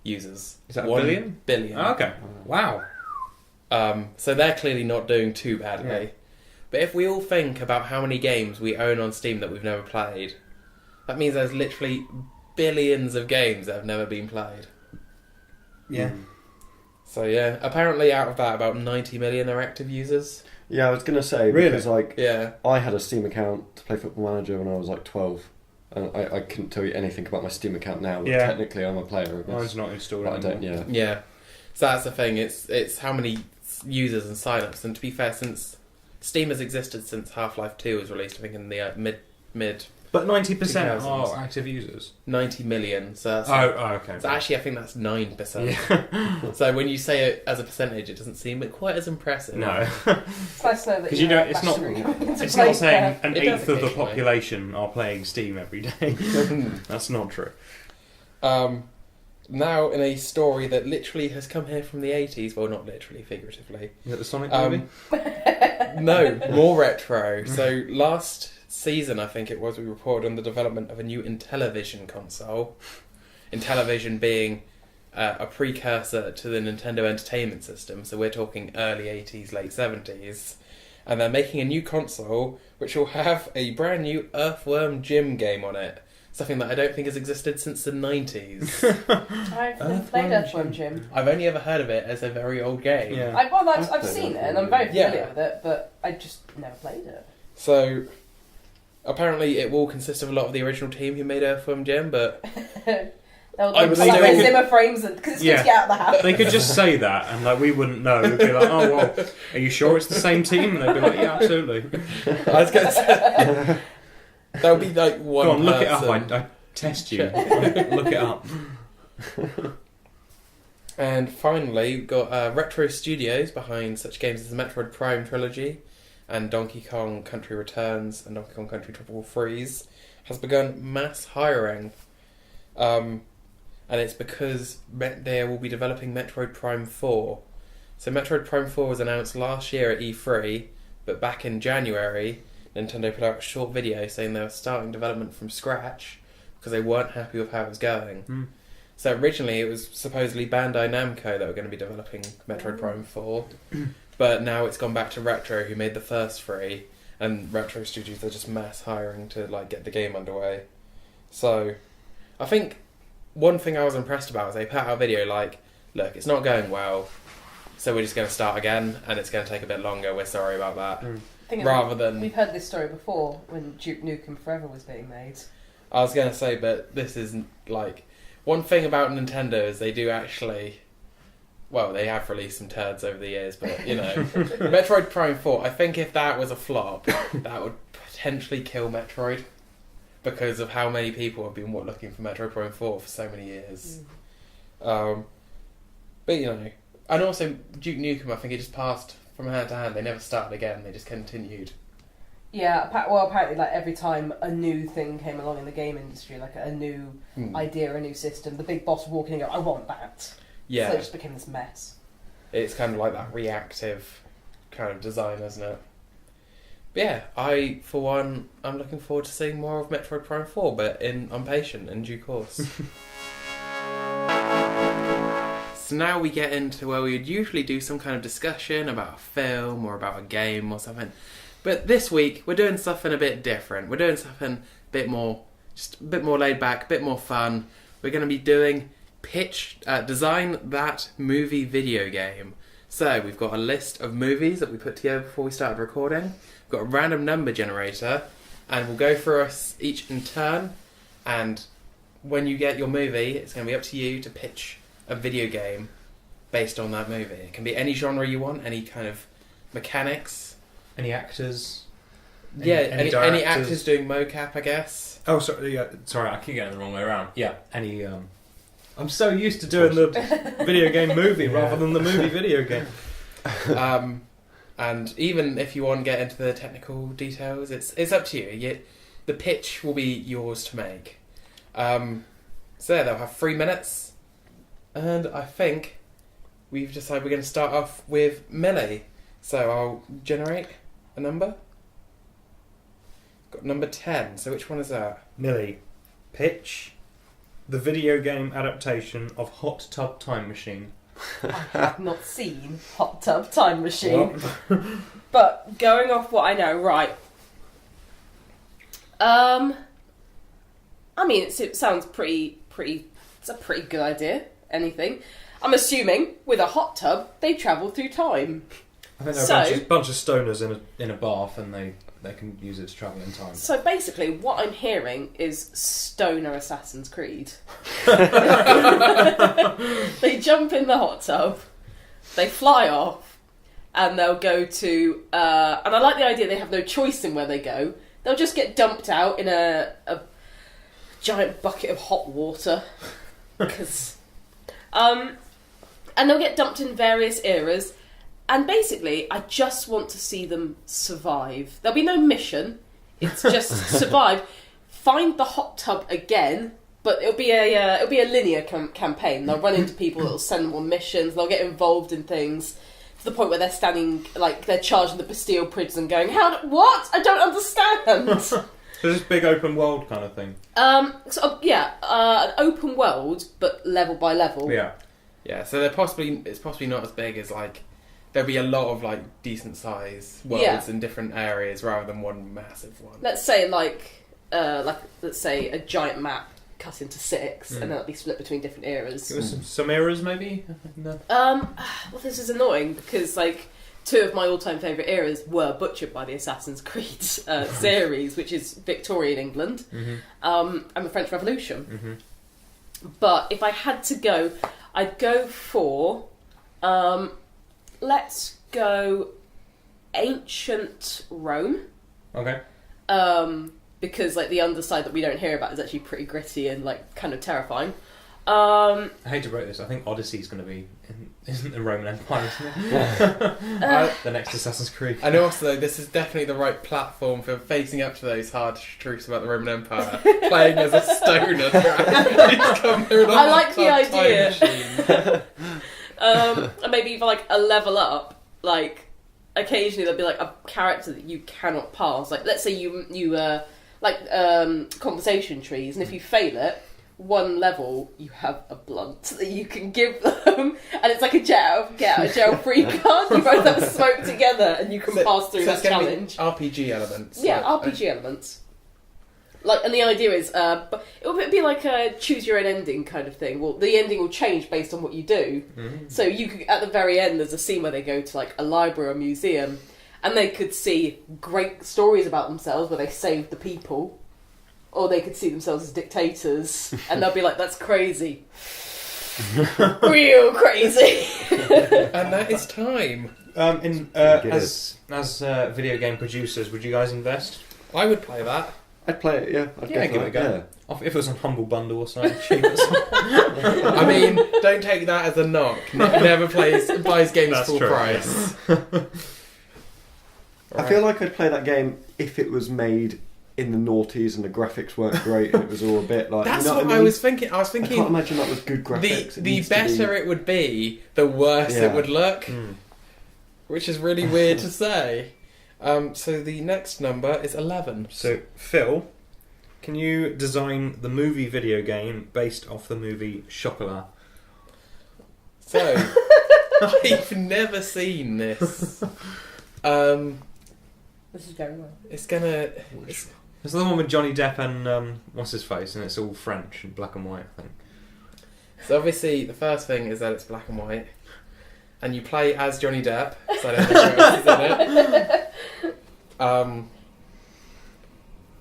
users. Is that a 1 billion? billion. Oh, okay. Wow. So they're clearly not doing too badly. Yeah. But if we all think about how many games we own on Steam that we've never played, that means there's literally billions of games that have never been played. Yeah. So yeah, apparently out of that, about 90 million are active users. Yeah, I was going to say, Really? because Yeah. I had a Steam account to play Football Manager when I was 12, and I couldn't tell you anything about my Steam account now, but Yeah. technically I'm a player of this. Mine's not installed But I anymore. don't, yeah. Yeah. So that's the thing, it's how many users and sign-ups, and to be fair, since Steam has existed since Half-Life 2 was released, I think in the mid But 90% 2000s. are active users. 90 million, so that's... Okay. So actually, I think that's 9%. Yeah. So when you say it as a percentage, it doesn't seem quite as impressive. No. It's nice to know that Because you know, it's not. It's not saying an It does eighth of the occasionally. population are playing Steam every day. That's not true. Now, in a story that literally has come here from the 80s, well, not literally, figuratively. Is it the Sonic Um, movie? No, more retro. So last season, I think it was, we reported on the development of a new Intellivision console. Intellivision being a precursor to the Nintendo Entertainment System, so we're talking early 80s, late 70s, and they're making a new console which will have a brand new Earthworm Jim game on it. Something that I don't think has existed since the 90s. I've never played Earthworm Jim. I've only ever heard of it as a very old game. Yeah. I've seen it and I'm very familiar with it, but I just never played it. So, apparently it will consist of a lot of the original team who made Earthworm Jim, but... They'll I would like say their they Zimmer frames because it's good to get out of the house. They could just say that, and like we wouldn't know. We'd be like, "Oh well, are you sure it's the same team?" And they'd be like, "Yeah, absolutely." I was going to say... There'll be like one Go on, look it up. person- I test you. Look it up. And finally, we've got Retro Studios behind such games as the Metroid Prime trilogy and Donkey Kong Country Returns and Donkey Kong Country Tropical Freeze has begun mass hiring. And it's because they will be developing Metroid Prime 4. So Metroid Prime 4 was announced last year at E3, but back in January, Nintendo put out a short video saying they were starting development from scratch because they weren't happy with how it was going. So originally it was supposedly Bandai Namco that were going to be developing Metroid Prime 4, but now it's gone back to Retro, who made the first three, and Retro Studios are just mass hiring to like get the game underway. So I think one thing I was impressed about is they put out a video like, look, it's not going well, so we're just going to start again, and it's going to take a bit longer, we're sorry about that. Rather than... We've heard this story before when Duke Nukem Forever was being made. I was going to say, but this isn't like... One thing about Nintendo is they do actually... Well, they have released some turds over the years, but, you know... Metroid Prime 4, I think if that was a flop, that would potentially kill Metroid. Because of how many people have been looking for Metroid Prime 4 for so many years. But, you know... And also, Duke Nukem, I think it just passed from hand to hand. They never started again, they just continued. Yeah, well, apparently, like every time a new thing came along in the game industry, like a new idea, a new system, the big boss would walk in and go, I want that. Yeah. So it just became this mess. It's kind of like that reactive kind of design, isn't it? But yeah, I, for one, I'm looking forward to seeing more of Metroid Prime 4, but I'm patient, in due course. So now we get into where we would usually do some kind of discussion about a film or about a game or something. But this week, we're doing something a bit different. We're doing something a bit more laid back, a bit more fun. We're going to be doing design that movie video game. So we've got a list of movies that we put together before we started recording. We've got a random number generator, and we'll go through us each in turn. And when you get your movie, it's going to be up to you to pitch a video game based on that movie. It can be any genre you want, any kind of mechanics. Any actors? Any actors doing mocap, I guess. Oh, sorry. Yeah, sorry, I keep getting the wrong way around. Yeah, any. I'm so used to doing the video game movie rather than the movie video game. And even if you want to get into the technical details, it's up to you. The pitch will be yours to make. So they'll have 3 minutes, and I think we've decided we're going to start off with Millie. So I'll generate a number. Got number 10. So which one is that? Millie, pitch the video game adaptation of Hot Tub Time Machine. I have not seen Hot Tub Time Machine. But going off what I know, right. I mean, it sounds pretty. It's a pretty good idea. Anything. I'm assuming with a hot tub, they travel through time. I think they're a bunch of stoners in a bath, and they can use it to travel in time. So basically, what I'm hearing is stoner Assassin's Creed. They jump in the hot tub, they fly off, and they'll go to. And I like the idea they have no choice in where they go. They'll just get dumped out in a giant bucket of hot water, because. And they'll get dumped in various eras. And basically, I just want to see them survive. There'll be no mission. It's just survive. Find the hot tub again, but it'll be a linear campaign. They'll run into people that'll send them on missions. They'll get involved in things to the point where they're standing, like they're charging the Bastille prison, going, what? I don't understand." So this big open world kind of thing. An open world, but level by level. Yeah. Yeah, so it's possibly not as big as like there'll be a lot of like decent size worlds in different areas rather than one massive one. Let's say let's say a giant map cut into 6, and then it'll be split between different eras. Give us some eras, maybe. No. Well, this is annoying because like 2 of my all-time favourite eras were butchered by the Assassin's Creed series, which is Victorian England and the French Revolution. But if I had to go, I'd go for let's go ancient Rome. Okay. Because like the underside that we don't hear about is actually pretty gritty and like kind of terrifying. I hate to break this, I think Odyssey's going to be isn't the Roman Empire, isn't it? The next Assassin's Creed. And also, this is definitely the right platform for facing up to those hard truths about the Roman Empire. Playing as a stoner. I like the idea. And maybe even like a level up, like occasionally there'll be like a character that you cannot pass. Like let's say you conversation trees, and if you fail it, one level you have a blunt that you can give them, and it's like a get out of jail free card. You both have a smoke together, and you can pass through that challenge. RPG elements. Yeah, RPG elements. Like, and the idea is, but it will be like a choose your own ending kind of thing. Well, the ending will change based on what you do. So you could, at the very end, there's a scene where they go to like a library or a museum, and they could see great stories about themselves where they saved the people, or they could see themselves as dictators, and they'll be like, "That's crazy, real crazy." And that is time. As video game producers, would you guys invest? I would play that. I'd play it, yeah. I'd give it a go. Yeah. If it was on Humble Bundle or something cheap. I mean, don't take that as a knock. Never buys games That's full true, price. I feel like I'd play that game if it was made in the noughties and the graphics weren't great and it was all a bit like... That's you know what I mean? I was thinking. I can't imagine that was good graphics. The better it would be, the worse it would look. Which is really weird to say. So the next number is 11. So, Phil, can you design the movie video game based off the movie Chocolat? So, I've never seen this. This is going well. It's gonna... It's the one with Johnny Depp and what's his face, and it's all French and black and white, I think. So obviously, the first thing is that it's black and white, and you play as Johnny Depp. So I don't know who else is in it.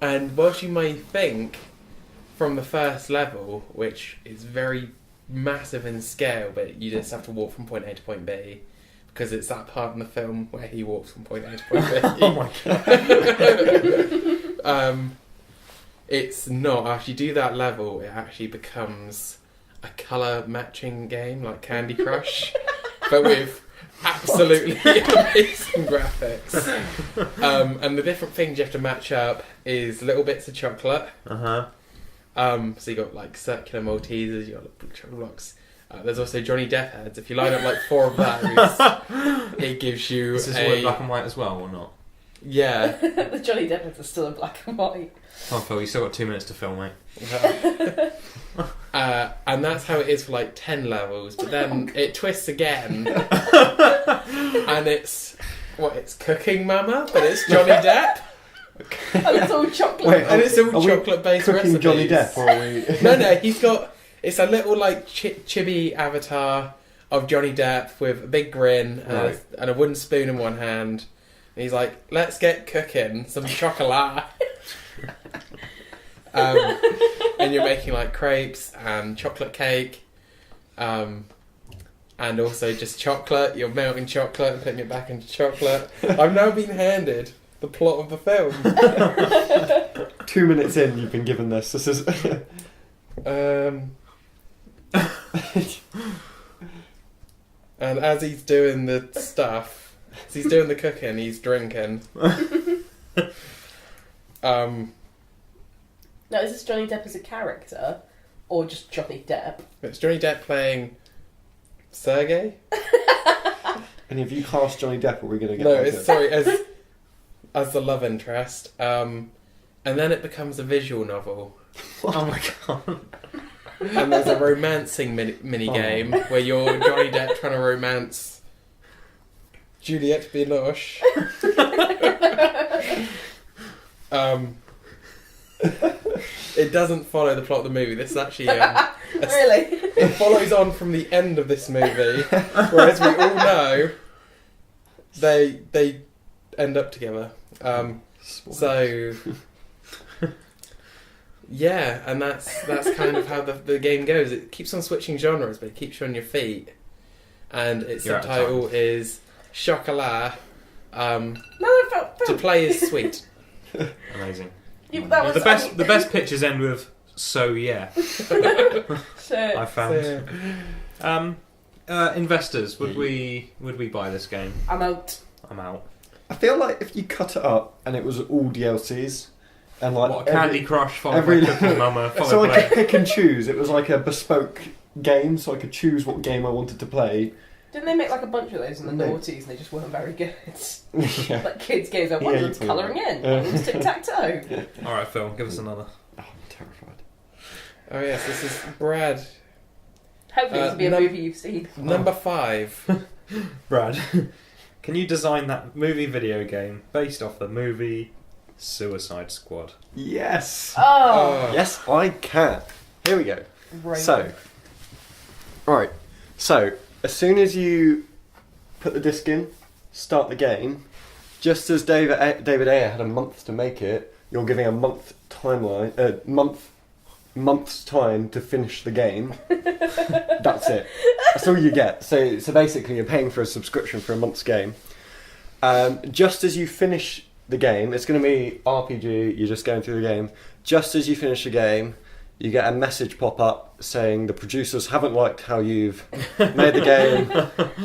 And whilst you may think from the first level, which is very massive in scale, but you just have to walk from point A to point B, because it's that part in the film where he walks from point A to point B. Oh my god. It's not. After you do that level, it actually becomes a colour matching game like Candy Crush, but with absolutely amazing graphics. And the different things you have to match up is little bits of chocolate. So you got like circular Maltesers, you got like chocolate blocks. There's also Johnny Depp heads. If you line up like 4 of those, it gives you This is all in black and white as well, or not? Yeah. The Johnny Depp heads are still in black and white. Come on, Phil, you still got 2 minutes to film, mate. And that's how it is for like 10 levels, but then it twists again, and it's Cooking Mama, but it's Johnny Depp. And it's all chocolate. Wait, And it's all chocolate-based cooking recipes. Johnny Depp, or are we... No, he's got... It's a little, like, chibi avatar of Johnny Depp with a big grin and a wooden spoon in one hand. And he's like, let's get cooking some chocolate. And you're making, like, crepes and chocolate cake. And also just chocolate. You're melting chocolate and putting it back into chocolate. I've now been handed the plot of the film. 2 minutes in, you've been given this. This is... And as he's doing the stuff, as he's doing the cooking, he's drinking. Now, is this Johnny Depp as a character, or just Johnny Depp? It's Johnny Depp playing Sergey? And if you cast Johnny Depp, are we going to get... No, it's, sorry, as the love interest. And then it becomes a visual novel. Oh my god. And there's a romancing mini game where you're Johnny Depp trying to romance Juliette Binoche. It doesn't follow the plot of the movie. This is actually Really? it follows on from the end of this movie, whereas we all know they end up together. So yeah, and that's kind of how the game goes. It keeps on switching genres, but it keeps you on your feet. And its subtitle is Chocolat. To play is sweet. Amazing. The best pictures end with "so yeah." Shit. I found. Investors, would we buy this game? I'm out. I'm out. I feel like if you cut it up and it was all DLCs and like What, Candy Crush, followed every- by Cookie Mama, so followed I could by... pick and choose. It was like a bespoke game, so I could choose what game I wanted to play. Didn't they make like a bunch of those in the No. noughties and they just weren't very good? Yeah. Like kids' games, like one Yeah, of them's you colouring in, probably- one of them's tic-tac-toe. Alright, Phil, give us another. Oh, I'm terrified. Oh yes, this is Brad. Hopefully this will be a movie you've seen. Number 5. Brad, can you design that movie video game based off the movie Suicide Squad? Yes. Oh, Yes, I can. Here we go. right. So, right. So, as soon as you put the disc in, start the game, just as David Ayer had a month to make it, you're giving a month's time to finish the game. That's it. That's all you get. So basically, you're paying for a subscription for a month's game. Just as you finish the game, it's going to be RPG. You're just going through the game. Just as you finish the game, you get a message pop up saying the producers haven't liked how you've made the game,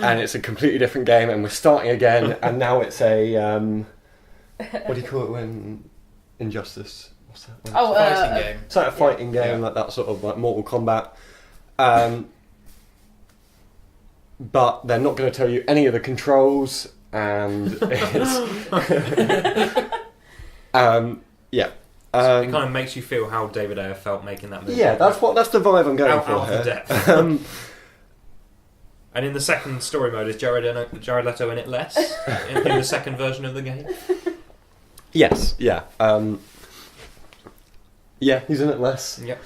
and it's a completely different game, and we're starting again. And now it's a what do you call it when Injustice? What's that? Oh, Fighting game. It's like a fighting game, Yeah. like that sort of like Mortal Kombat. But they're not going to tell you any of the controls, and it's yeah. So it kind of makes you feel how David Ayer felt making that movie. Yeah, that's the vibe I'm going out for of the here. depth. And in the second story mode, is Jared Leto in it less? in the second version of the game? Yes, yeah. Yeah, he's in it less. Yep.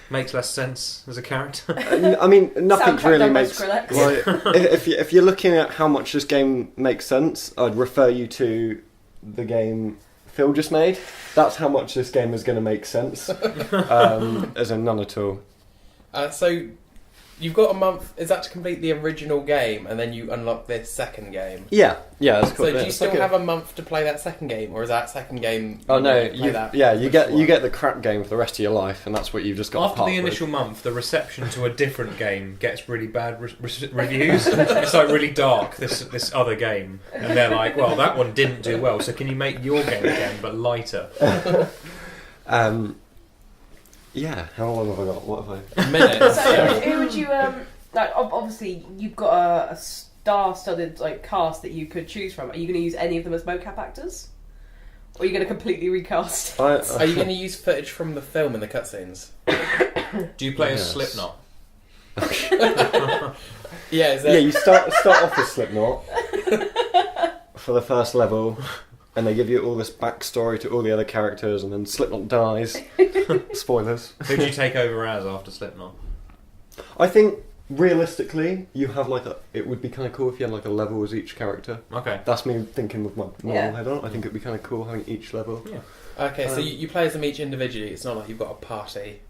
Makes less sense as a character. I mean, nothing Soundtrack really done by makes. Skrillex. Like, if you're looking at how much this game makes sense, I'd refer you to the game Phill just made. That's how much this game is going to make sense. As in none at all. So you've got a month. Is that to complete the original game, and then you unlock this second game? Yeah, that's cool. So do you It's still like have a month to play that second game, or is that second game? Oh no, you play that you get one? the crap game for the rest of your life, and that's what you've just got. After to part the with. initial month, the reception to a different game gets really bad reviews. It's like really dark, this other game. And they're like, well, that one didn't do well, so can you make your game again, but lighter? Yeah, how long have I got? What have I? Minutes. So who would you like? Obviously, you've got a star-studded like cast that you could choose from. Are you going to use any of them as mocap actors, or are you going to completely recast? Are you going to use footage from the film in the cutscenes? Do you play as Yes. Slipknot? Yeah, is Yeah, there... you start off with Slipknot for the first level, and they give you all this backstory to all the other characters, and then Slipknot dies. Spoilers. Who do you take over as after Slipknot? I think realistically, you have like it would be kind of cool if you had like a level as each character. Okay. That's me thinking with my normal Yeah. head on. I think it'd be kind of cool having each level. Yeah. Okay, so you play as them each individually. It's not like you've got a party.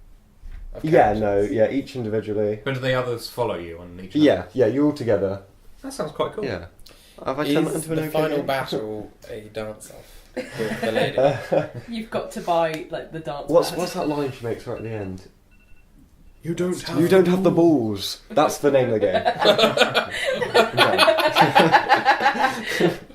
Of Yeah, characters. each individually. But do the others follow you on each Yeah, you're all together. That sounds quite cool. Yeah. Have I turned that Is into an the okay final game? battle a dance-off with the lady? You've got to buy like the dance. What's pad. that line she makes right at the end? You don't have. You don't have the balls. That's the name of the game.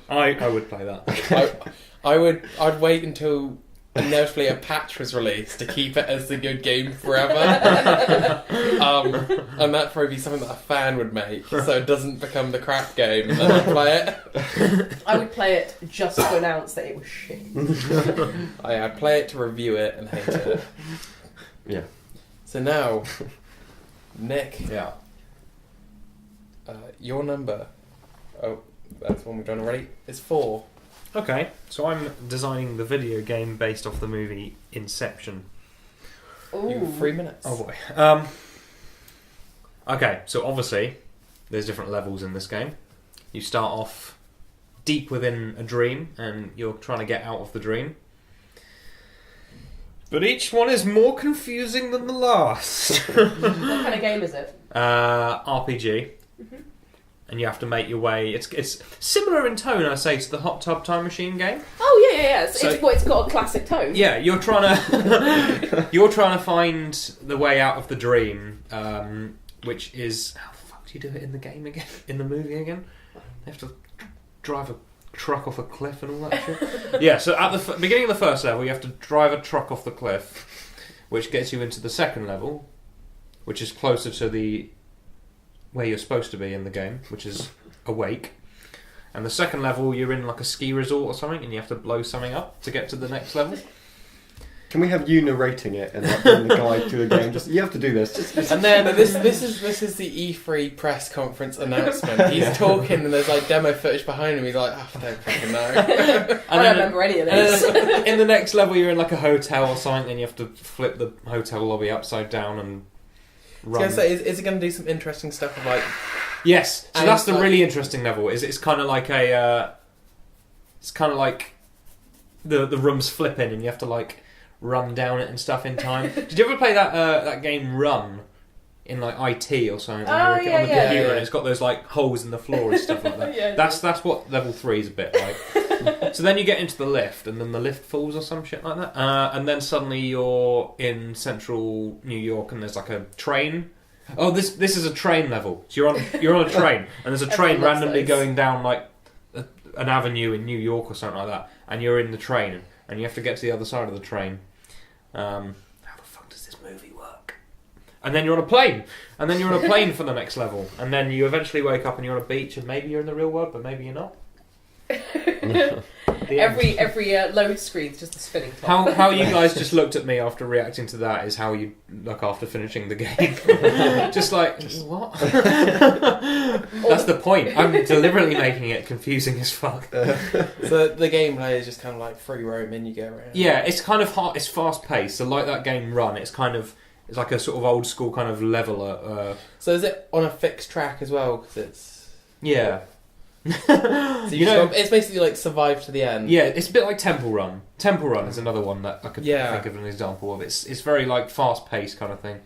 I would play that. I'd wait until inevitably a patch was released to keep it as the good game forever. And that'd probably be something that a fan would make, so it doesn't become the crap game, and then I'd play it. I would play it just to announce that it was shit. I'd play it to review it and hate it. Yeah. So now, Nick, Yeah. your number. Oh, that's one we've done already. It's 4. Okay, so I'm designing the video game based off the movie Inception. You have 3 minutes. Oh boy. Okay, so obviously there's different levels in this game. You start off deep within a dream and you're trying to get out of the dream. But each one is more confusing than the last. What kind of game is it? RPG. And you have to make your way. It's similar in tone, I say, to the Hot Tub Time Machine game. Oh yeah. So- It's got a classic tone. Yeah, you're trying to find the way out of the dream, which is how the fuck do you do it in the game again? In the movie again? They have to drive a truck off a cliff and all that shit. Yeah, so at the beginning of the first level, you have to drive a truck off the cliff, which gets you into the second level, which is closer to the where you're supposed to be in the game, which is awake. And the second level, you're in like a ski resort or something, and you have to blow something up to get to the next level. Can we have you narrating it and like being the guide through the game? Just you have to do this. Just And then this is the E3 press conference announcement. He's talking and there's like demo footage behind him. He's like, oh, I don't fucking know. I don't remember any of this. In the next level, you're in like a hotel or something, and you have to flip the hotel lobby upside down and I was run. gonna say, is it going to do some interesting stuff of like? Yes, so And that's the like- really interesting level. It's kind of like it's kind of like the room's flipping, and you have to like run down it and stuff in time. Did you ever play that game Run in like IT or something? When you were a kid on the computer, yeah. and it's got those like holes in the floor and stuff like that. Yeah. That's what level 3 is a bit like. So then you get into the lift, and then the lift falls or some shit like that, and then suddenly you're in central New York, and there's like a train. Oh, this is a train level. So you're on a train, and there's a train Everyone loves randomly those. going down like an avenue in New York or something like that, and you're in the train, and you have to get to the other side of the train. How the fuck does this movie work? And then you're on a plane, and then you're on a plane for the next level, and then you eventually wake up and you're on a beach, and maybe you're in the real world, but maybe you're not. The end. Every load screen's just a spinning top. How you guys just looked at me after reacting to that is how you look after finishing the game. Just like, what? That's the point. I'm deliberately making it confusing as fuck. So the gameplay is just kind of like free roaming. You go around. Yeah, it's kind of hard. It's fast paced. So like that game Run, it's like a sort of old school kind of leveler. So is it on a fixed track as well? Because it's Yeah. so you know it's basically like survive to the end. Yeah, it's a bit like Temple Run. Temple Run is another one that I could Yeah. think of an example of. It's very like fast paced kind of thing.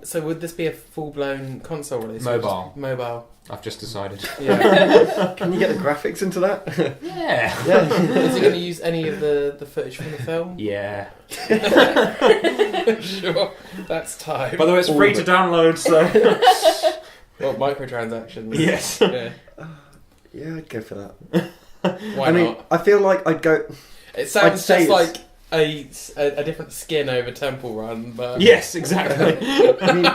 So would this be a full blown console release? or Mobile. just mobile. I've just decided. Yeah. Can you get the graphics into that? Yeah. Yeah. Is it going to use any of the footage from the film? Yeah. Sure. That's time. By the way, it's All free of to it. download, so. Well, microtransactions. Yes. Yeah. Yeah, I'd go for that. Why I mean, not? I feel like I'd go. It I'd sounds say just it's- like a different skin over Temple Run, but Yes, exactly. I mean,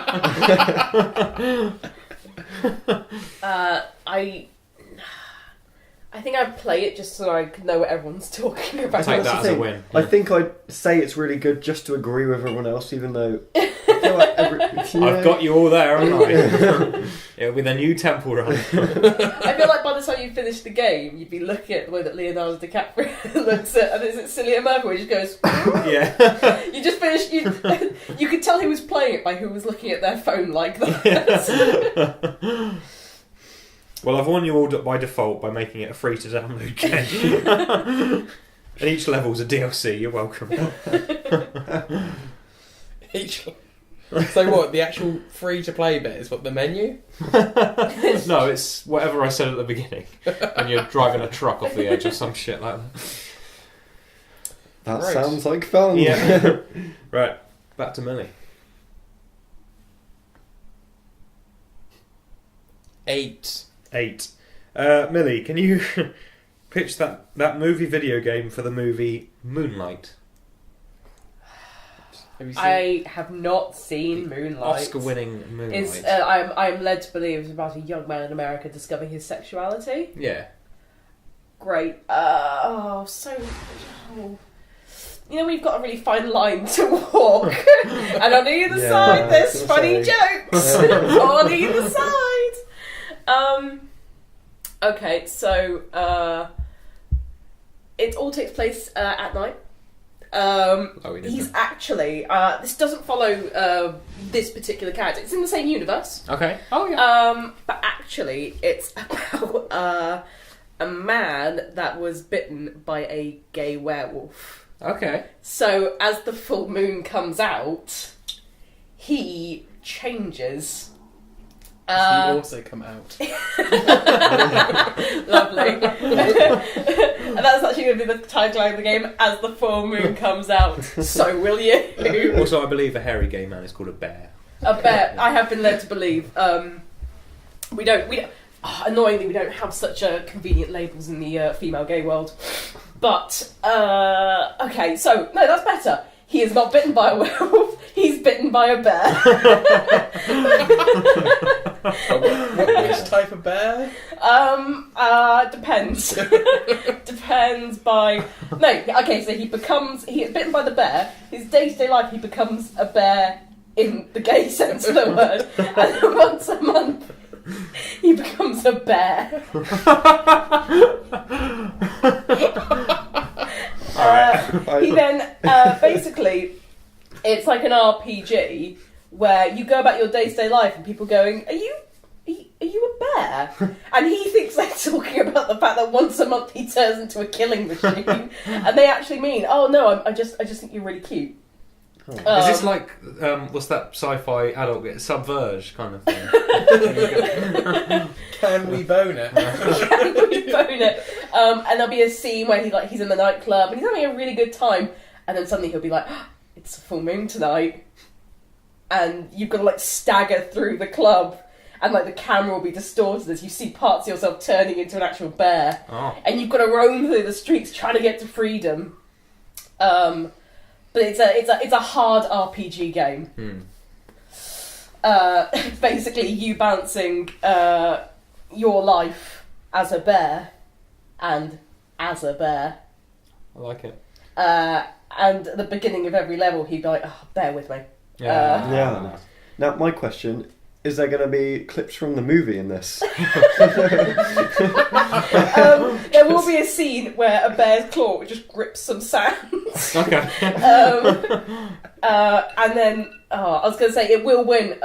I think I'd play it just so I could know what everyone's talking I'll about. take that's that the as a thing. win. I think I'd say it's really good just to agree with everyone else, even though I feel like I've got you all there, haven't I? It'll be the new Temple Run. I feel like by the time you finish the game, you'd be looking at the way that Leonardo DiCaprio looks at, and is it Cillian Murphy where he just goes, Yeah. you just finished, you could tell who was playing it by who was looking at their phone like that. Well, I've won you all by default by making it a free to download game. And each level's a DLC, you're welcome. So what? The actual free to play bit is what the menu? No, it's whatever I said at the beginning. And you're driving a truck off the edge or some shit like that. That Right. sounds like fun. Yeah. Right, back to Millie. 8. 8. Millie, can you pitch that movie video game for the movie Moonlight? Have you seen? I have not seen Moonlight. Oscar-winning Moonlight. Is I'm led to believe it's about a young man in America discovering his sexuality. Yeah. Great. You know, we've got a really fine line to walk, and And on either side, there's funny jokes. On either side. Okay, so it all takes place at night. He's actually this doesn't follow this particular character. It's in the same universe. Okay. Oh yeah. But actually, it's about a man that was bitten by a gay werewolf. Okay. So as the full moon comes out, he changes. He also come out. Lovely. And that's actually going to be the tagline of the game. As the full moon comes out, so will you. Also, I believe a hairy gay man is called a bear. A bear. I have been led to believe. We don't. Annoyingly, we don't have such convenient labels in the female gay world. But okay, so no, that's better. He is not bitten by a werewolf. He's bitten by a bear. Which type of bear? Depends. Depends by... No, okay, so he is bitten by the bear. His day-to-day life, he becomes a bear in the gay sense of the word. And then once a month, he becomes a bear. He then, basically, it's like an RPG where you go about your day-to-day life and people going, are you a bear? And he thinks they're talking about the fact that once a month he turns into a killing machine. And they actually mean, oh no, I just think you're really cute. Is this like, what's that sci-fi adult bit? Subverge kind of thing? Can we bone it? Can we bone it? And there'll be a scene where he's in the nightclub and he's having a really good time, and then suddenly he'll be like, oh, it's a full moon tonight, and you've got to like stagger through the club, and like the camera will be distorted as you see parts of yourself turning into an actual bear, and you've got to roam through the streets trying to get to freedom. But it's a hard RPG game. Basically, you balancing your life as a bear and as a bear. I like it. And at the beginning of every level, he'd be like, oh, bear with me. Yeah. Now, my question, is there going to be clips from the movie in this? There will be a scene where a bear's claw just grips some sands. Okay. And then, I was going to say, it will win.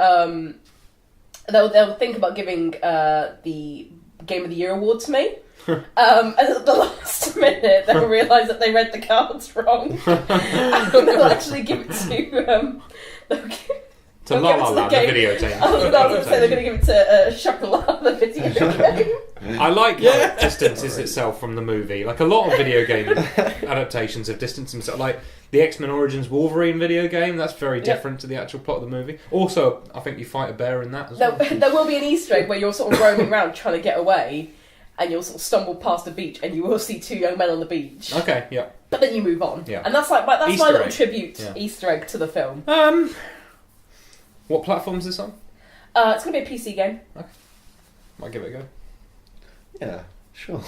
They'll think about giving the Game of the Year award to me. And at the last minute, they'll realise that they read the cards wrong. And they'll actually give it to... To La La Land, the video game. I was going to say they're going to give it to Chocolat, the video game. I like how it distances itself from the movie. Like a lot of video game adaptations have distanced themselves. Like the X-Men Origins Wolverine video game, that's very different to the actual plot of the movie. Also, I think you fight a bear in that as well. There will be an Easter egg where you're sort of roaming around trying to get away, and you'll sort of stumble past a beach, and you will see two young men on the beach. Okay, yeah. But then you move on. Yeah. And that's my Easter little egg. tribute Easter egg to the film. What platform is this on? It's going to be a PC game. Okay. Might give it a go. Yeah, sure.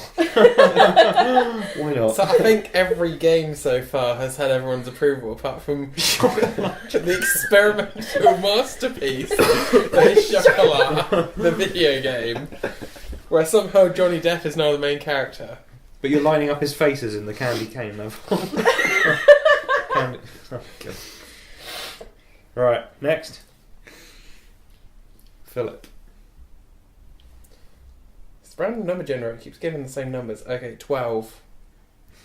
Why not? So I think every game so far has had everyone's approval, apart from the experimental masterpiece, the Chocolat, the video game, where somehow Johnny Depp is now the main character. But you're lining up his faces in the candy cane level. Candy. Oh, God. Right, next. Philip. This random number generator keeps giving the same numbers. Okay, 12.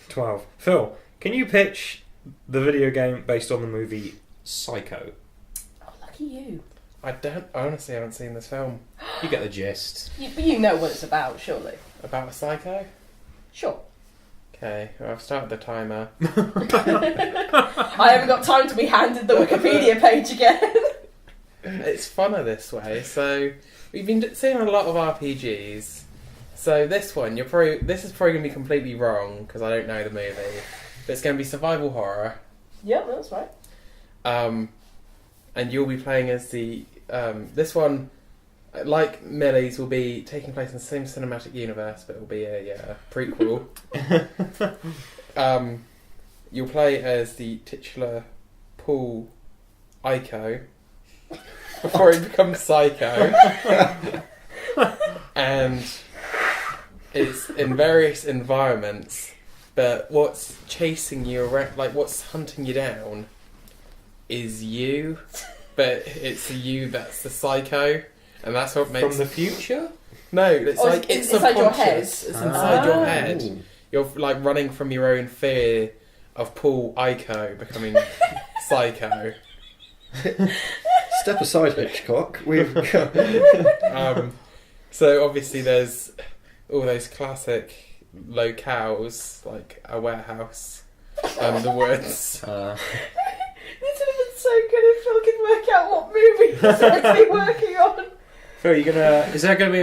12. Phil, can you pitch the video game based on the movie Psycho? Oh, lucky you. I honestly haven't seen this film. You get the gist. You know what it's about, surely. About a psycho? Sure. Okay, well, I've started the timer. I haven't got time to be handed the Wikipedia page again. It's funner this way. So we've been seeing a lot of RPGs. So this one, this is probably going to be completely wrong because I don't know the movie. But it's going to be survival horror. Yeah, that's right. And you'll be playing as the this one, like Millie's, will be taking place in the same cinematic universe, but it will be a prequel. You'll play as the titular pool Ico before he becomes Psycho, and it's in various environments. But what's chasing you around, like what's hunting you down, is you. But it's you that's the psycho, and that's what makes... From the future? No, it's like it's inside your head. subconscious. It's inside your head. You're like running from your own fear of Paul Ico becoming psycho. Step aside, Hitchcock. We've got... So obviously there's all those classic locales, like a warehouse, the woods. This would have been so good if Phil could work out what movie he's actually working on. Phil, you're gonna... Is there going to be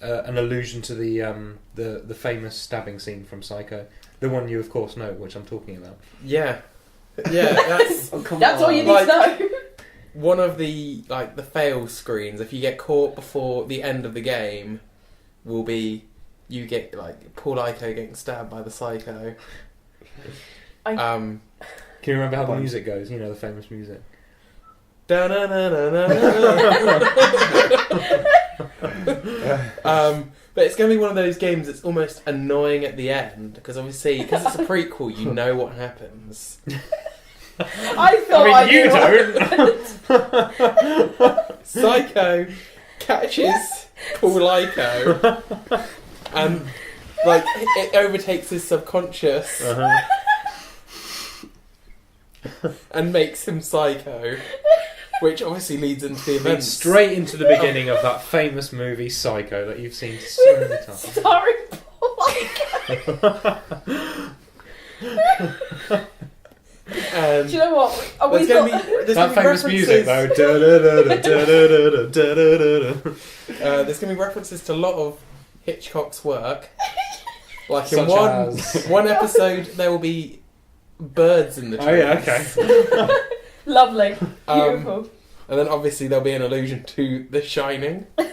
an allusion to the famous stabbing scene from Psycho? The one you, of course, know, which I'm talking about. Yeah, that's That's all you need to know. one of the fail screens. If you get caught before the end of the game, will be you get like Paul Ico getting stabbed by the psycho. Can you remember how the music goes? You know, the famous music. But it's going to be one of those games that's almost annoying at the end, because obviously, because it's a prequel, you know what happens. I thought I you don't. Psycho catches Paul Ico and like it overtakes his subconscious and makes him psycho, which obviously leads into the events. Straight into the beginning of that famous movie Psycho that you've seen so many times. Starring Paul Ico. And Do you know what? there's gonna be That famous music though. There's going to be references to a lot of Hitchcock's work. Like in Such one episode, there will be birds in the trees. Oh yeah, okay. Lovely. Beautiful. And then obviously there'll be an allusion to The Shining. No.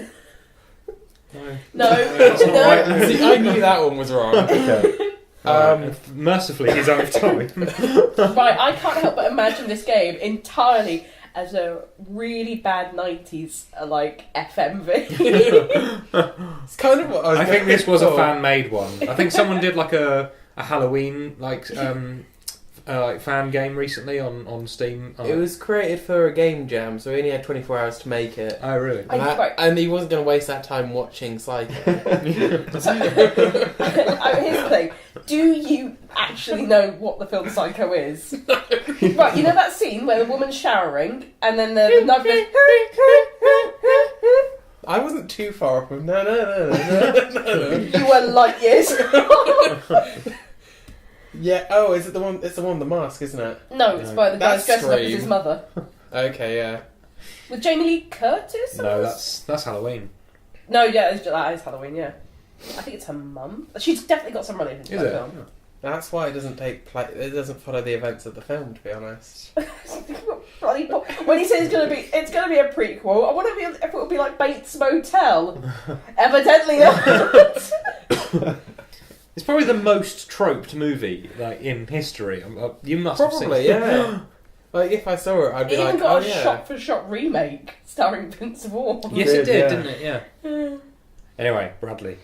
See, I knew that one was wrong. Okay. Mercifully, he's out of time. Right, I can't help but imagine this game entirely as a really bad 90s FMV. It's kind of what I think this was a fan-made one. I think someone did like a Halloween fan game recently on Steam. It was created for a game jam, so he only had 24 hours to make it. Oh really? And he wasn't going to waste that time watching Psycho. Here's the thing. Do you actually know what the film Psycho is? Right, you know that scene where the woman's showering and then the knife goes... I wasn't too far from no. You were light years. Yeah. Oh, is it the one? It's the one with the mask, isn't it? No, it's by the guy That's dressed up as Scream. his mother. Okay, yeah. With Jamie Lee Curtis? No, that's Halloween. No, yeah, that is Halloween, yeah. I think it's her mum. She's definitely got some money into that film. That's why it doesn't take it doesn't follow the events of the film, to be honest. When he says it's gonna be a prequel, I wonder if it would be like Bates Motel. Evidently not. It's probably the most troped movie in history. You must have seen Probably, it. yeah. Like if I saw it, I'd be It even like, got oh a yeah. shot-for-shot remake starring Vince Vaughn. Yes, it did, Yeah. didn't it? Yeah. Anyway, Bradley.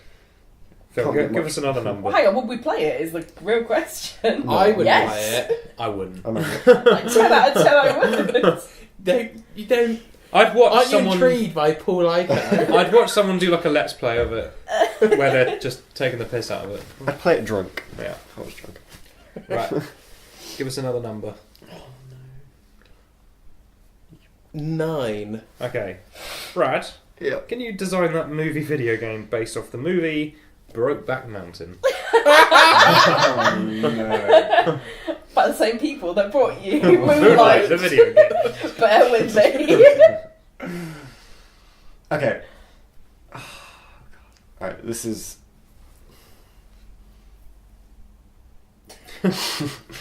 Phil, give us another number. Well, hang on, would we play it? Is the real question. I would Yes. play it. I wouldn't. I mean, Like 10 out of 10 I would. You don't. I'd watch Aren't someone. you intrigued by Paul Ico? I'd watch someone do like a let's play of it, where they're just taking the piss out of it. I'd play it drunk. Yeah. I was drunk. Right. Give us another number. 9. Okay. Brad, Yeah. can you design that movie video game based off the movie Brokeback Mountain? Oh, no. By the same people that brought you Moonlight, Moonlight. the video game. Bear with me. Okay. Alright, this is...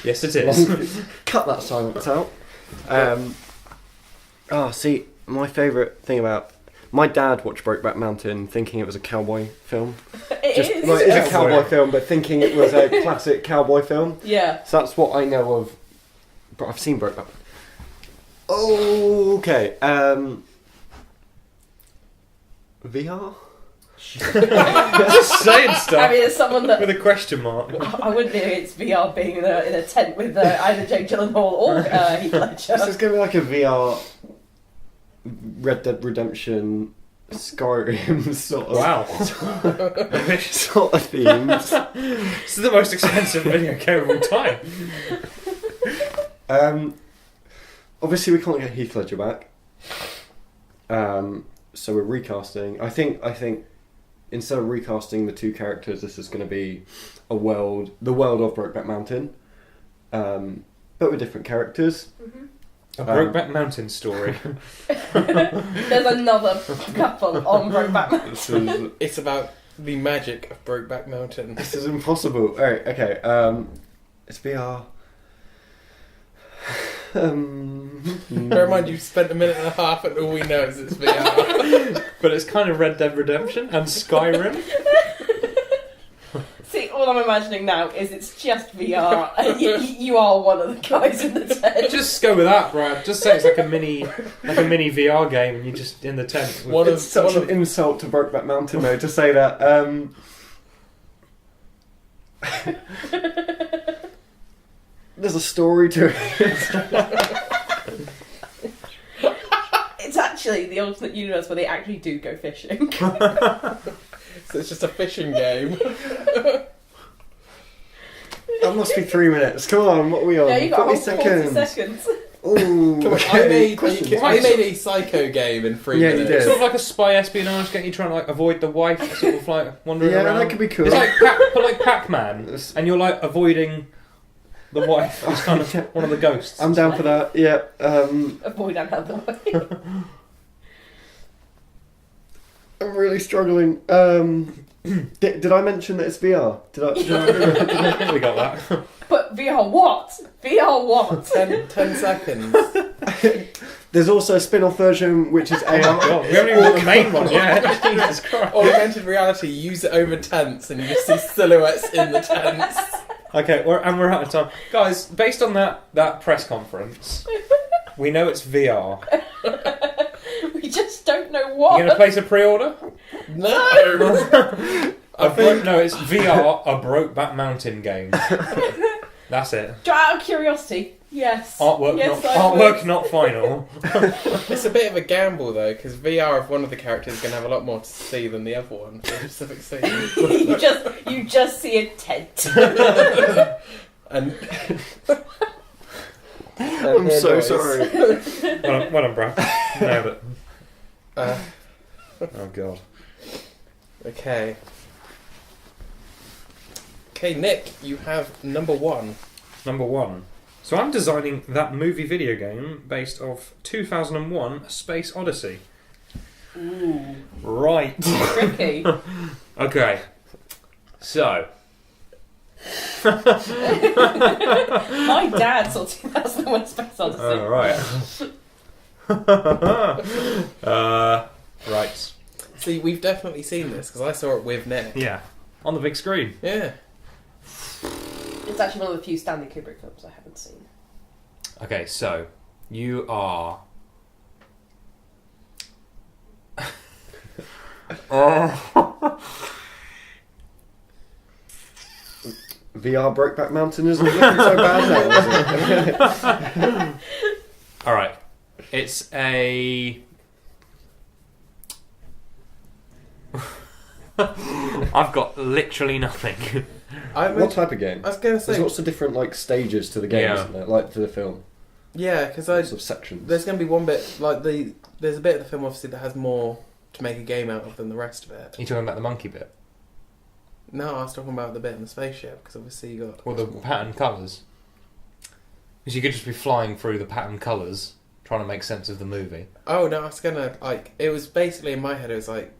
Yes, it is. Cut that silence out. See, my favourite thing about... My dad watched Brokeback Mountain thinking it was a cowboy film. It is. Like, it's a cowboy film, but thinking it was a classic cowboy film. Yeah. So that's what I know of... But I've seen Brokeback. Okay. VR? Just saying stuff I mean, as someone that with a question mark. I wouldn't be against VR being in a tent with either Jake Gyllenhaal or Heath Ledger. This is going to be like a VR Red Dead Redemption Skyrim sort of sort of themes. This is the most expensive video game of all time. Obviously, we can't get Heath Ledger back. So we're recasting. I think instead of recasting the two characters, this is going to be the world of Brokeback Mountain, but with different characters. Mm-hmm. A Brokeback Mountain story. There's another couple on Brokeback Mountain. It's about the magic of Brokeback Mountain. This is impossible. Alright, okay. It's VR. Bear in mind, you've spent a minute and a half and all we know is it's VR. But it's kind of Red Dead Redemption and Skyrim. See, all I'm imagining now is it's just VR and you are one of the guys in the tent. Just go with that, Brad. Just say it's like a mini VR game and you're just in the tent. It's such an insult to Brokeback Mountain, though, to say that. There's a story to it. It's actually the alternate universe where they actually do go fishing. So it's just a fishing game. That must be 3 minutes. Come on, what are we on? Yeah, you got 40 40 seconds. Ooh, Come on, okay. I made a Psycho game in 3 Yeah, you minutes. did. Sort of like a spy espionage game. You're trying to like avoid the wife, sort of like wandering Yeah, around. that could be cool. It's like Pac-Man, and you're like avoiding the wife. It's kind of one of the ghosts. I'm down for that. Yeah. Avoid another way. I'm really struggling. Did I mention that it's VR? Did I We got that. But VR what? VR what? 10 seconds. There's also a spin-off version which is AR. God, we haven't even got the main one yet. Jesus Christ. Augmented reality, use it over tents and you just see silhouettes in the tents. Okay, we're out of time. Guys, based on that press conference, we know it's VR. We just don't know what. You going to place a pre-order? No! No, it's VR, a Brokeback Mountain game. That's it. Out of curiosity, yes. Artwork, yes, not final. It's a bit of a gamble though, because VR of one of the characters is going to have a lot more to see than the other one. For a specific scene. you just see a tent. And I'm so sorry. Well done, Brad. No, but... oh, God. Okay. Okay, Nick, you have number 1. Number 1. So I'm designing that movie video game based off 2001 A Space Odyssey. Ooh. Right. Tricky. Okay. So... My dad saw 2001 Space Odyssey. Oh, right. Right. See, we've definitely seen this, because I saw it with Nick. Yeah. On the big screen. Yeah. It's actually one of the few Stanley Kubrick films I haven't seen. Okay, so you are... VR Brokeback Mountain isn't looking so bad now, is it? Alright. It's a... I've got literally nothing. What type of game? I was going to say... There's lots of different stages to the game, Yeah. isn't there? Like to the film. Yeah, because Lots of sections. there's going to be one bit, there's a bit of the film obviously that has more to make a game out of than the rest of it. Are you talking about the monkey bit? No, I was talking about the bit in the spaceship, because obviously you got... Or the pattern colours? Because you could just be flying through the pattern colours, trying to make sense of the movie. Oh, no, I was going to, it was basically, in my head, it was like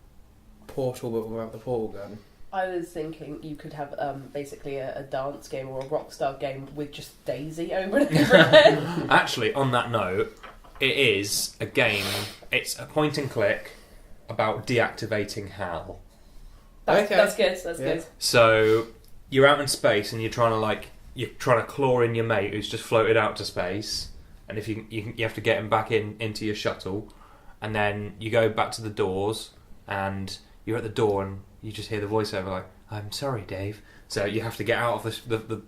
Portal, but without the portal gun. I was thinking you could have basically a dance game or a Rockstar game with just Daisy over and over again. Actually, on that note, it is a game, it's a point and click about deactivating HAL. That's Okay. good. That's Yeah. good. So you're out in space and you're trying to claw in your mate who's just floated out to space, and if you have to get him back into your shuttle, and then you go back to the doors, and you're at the door, and you just hear the voiceover like, "I'm sorry, Dave." So you have to get out of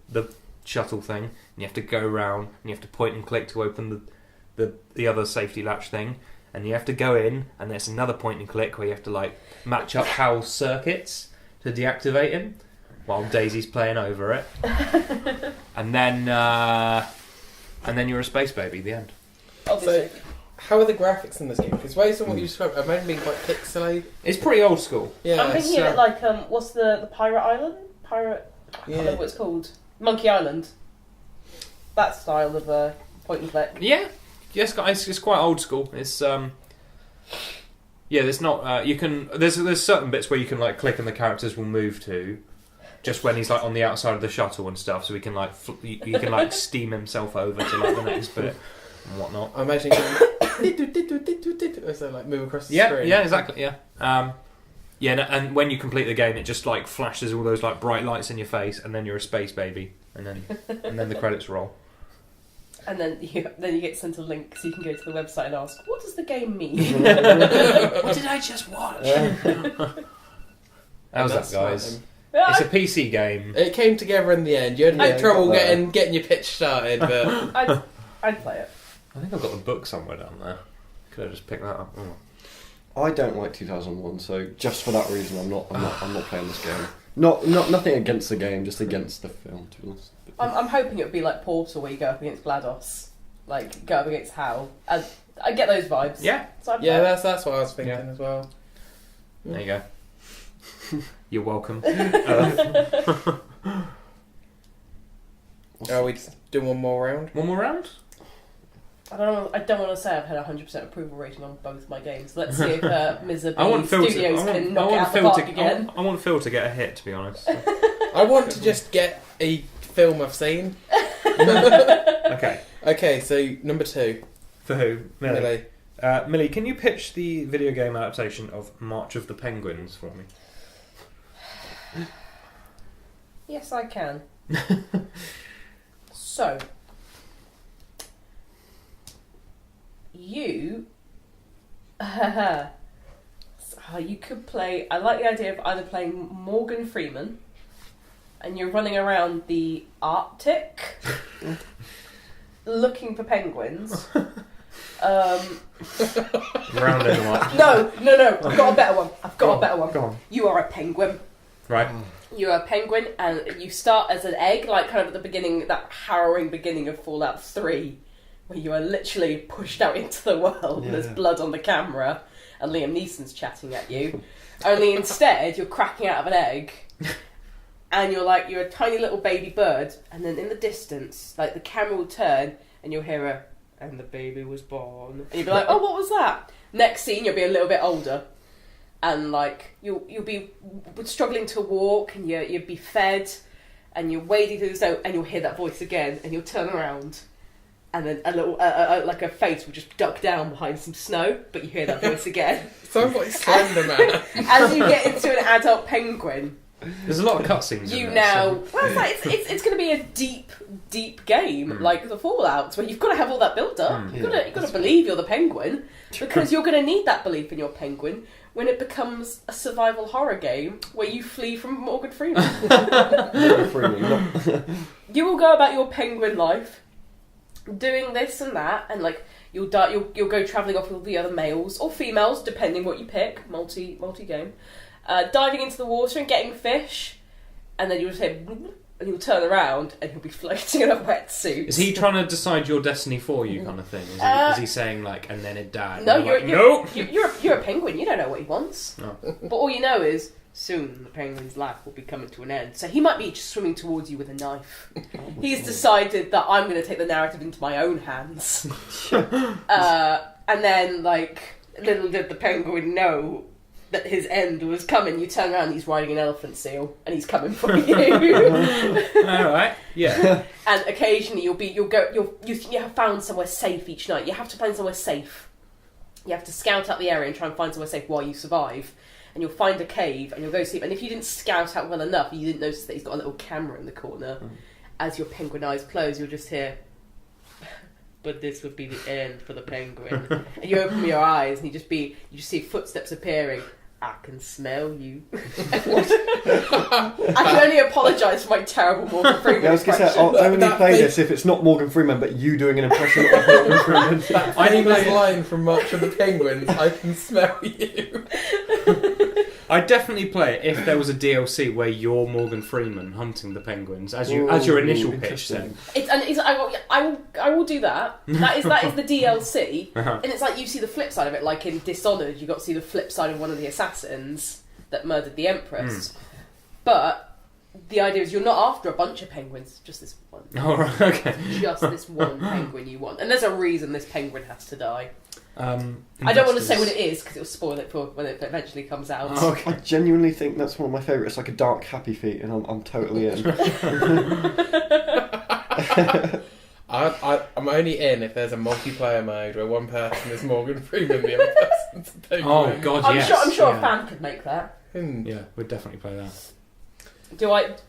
the shuttle thing, and you have to go around, and you have to point and click to open the other safety latch thing, and you have to go in, and there's another point and click where you have to like match up Hal's circuits to deactivate him while Daisy's playing over it, and then you're a space baby at the end. Obviously. So, how are the graphics in this game? Because based on what you described, I've imagine being quite pixelated. It's pretty old school. Yeah, I'm thinking of it like what's the Pirate Island? I can't remember what it's called. Monkey Island. That style of point and click. Yeah, yes, guys, it's quite old school. It's there's not you can there's certain bits where you can like click and the characters will move to, just when he's like on the outside of the shuttle and stuff, so he can like you can like steam himself over to like the next bit and whatnot. I imagine so like move across the screen. Yeah, exactly. Yeah. And when you complete the game, it just like flashes all those like bright lights in your face, and then you're a space baby, and then the credits roll. And then you get sent a link so you can go to the website and ask, what does the game mean? What did I just watch? How's that, guys? It's a PC game. It came together in the end. You had no trouble getting your pitch started, but I'd play it. I think I've got the book somewhere down there. Could I just pick that up? Oh. I don't like 2001, so just for that reason, I'm not playing this game. Nothing against the game, just against the film. To be honest. I'm hoping it would be like Portal, where you go up against GLaDOS, like go up against Hal. I get those vibes. Yeah, so that's what I was thinking as well. There you go. You're welcome. Are we doing one more round? One more round? I don't want to say I've had a 100% approval rating on both my games. Let's see if Misery Phil Studios can knock it out the park again. I want Phill to get a hit, to be honest. I want to just get a film I've seen. Okay, so number 2. For who? Millie. Millie, can you pitch the video game adaptation of March of the Penguins for me? Yes, I can. So, you could play. I like the idea of either playing Morgan Freeman, and you're running around the Arctic, looking for penguins. Round and like. No. I've got a better one. Go on. You are a penguin. Right. You're a penguin, and you start as an egg, like kind of at the beginning, that harrowing beginning of Fallout 3, where you are literally pushed out into the world, and there's blood on the camera, and Liam Neeson's chatting at you. Only instead, you're cracking out of an egg, and you're a tiny little baby bird, and then in the distance, like the camera will turn, and you'll hear a, and the baby was born. And you'll be like, oh, what was that? Next scene, you'll be a little bit older. And like you'll be struggling to walk, and you'll be fed, and you're wading through the snow, and you'll hear that voice again, and you'll turn around, and then a little like a face will just duck down behind some snow, but you hear that voice again. Sounds like Slender Man. As you get into an adult penguin, there's a lot of cutscenes. It's going to be a deep game like the Fallouts, where you've got to have all that build up. You've got to believe you're the penguin, because you're going to need that belief in your penguin when it becomes a survival horror game where you flee from Morgan Freeman. You will go about your penguin life, doing this and that, and like you'll go travelling off with the other males or females, depending what you pick. Multi game, diving into the water and getting fish, and then you'll just hit, and he'll turn around and he'll be floating in a wetsuit. Is he trying to decide your destiny for you, kind of thing? Is he saying like, and then it died? No, you're a penguin. You don't know what he wants. No. But all you know is soon the penguin's life will be coming to an end. So he might be just swimming towards you with a knife. He's decided that I'm going to take the narrative into my own hands. And then, like, little did the penguin know that his end was coming. You turn around, he's riding an elephant seal, and he's coming for you. All right, yeah. And occasionally you have found somewhere safe each night. You have to find somewhere safe. You have to scout out the area and try and find somewhere safe while you survive. And you'll find a cave, and you'll go sleep. And if you didn't scout out well enough, you didn't notice that he's got a little camera in the corner. As your penguin eyes close, you'll just hear, but this would be the end for the penguin. And you open your eyes and you just see footsteps appearing. I can smell you. I can only apologise for my terrible Morgan Freeman I was going to say, I'll only play this if it's not Morgan Freeman, but you doing an impression of Morgan Freeman. That famous line from March of the Penguins, I can smell you. I'd definitely play it if there was a DLC where you're Morgan Freeman hunting the penguins, as your initial pitch said. I will do that. That is the DLC, and it's like you see the flip side of it. Like in Dishonored, you got to see the flip side of one of the assassins that murdered the Empress. But the idea is you're not after a bunch of penguins, just this one. Oh, right, okay. Just this one penguin you want, and there's a reason this penguin has to die. I don't want to say what it is because it'll spoil it for when it eventually comes out. Oh, okay. I genuinely think that's one of my favourites. It's like a dark Happy Feet, and I'm totally in. I'm only in if there's a multiplayer mode where one person is Morgan Freeman, the other person's a penguin. Oh God, I'm yes. sure a fan could make that. Yeah, we'd definitely play that.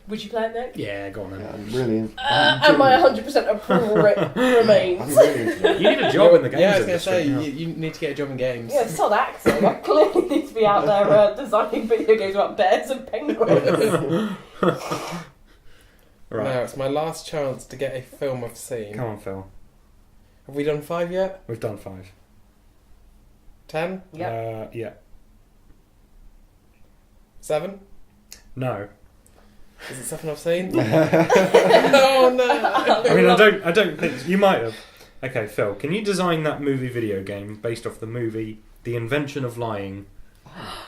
Would you play it, Nick? Yeah, go on then. Yeah, I'm really in. And my 100% approval remains. I'm really into that. You need a job in the games Yeah, I was going to industry. say, you need to get a job in games. Yeah, it's not acting. I clearly need to be out there designing video games about bears and penguins. Right. Now, it's my last chance to get a film I've seen. Come on, Phil. Have we done 5 yet? We've done 5. 10? Yeah. Yeah. 7? No. Is it something I've seen? Oh no! I mean, I don't think you might have. Okay, Phil, can you design that movie video game based off the movie The Invention of Lying?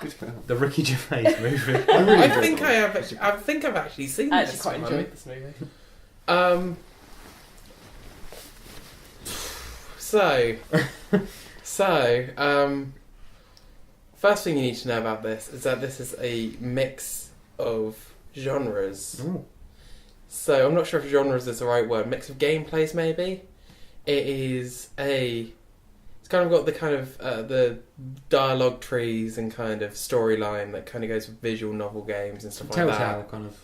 Good film. The Ricky Gervais movie. I think I have. I think I've actually seen I this actually quite one. enjoyed this movie. First thing you need to know about this is that this is a mix of genres. Ooh. So I'm not sure if genres is the right word. Mix of gameplays, maybe. It's kind of got the kind of the dialogue trees and kind of storyline that kind of goes with visual novel games and stuff like that. Telltale kind of.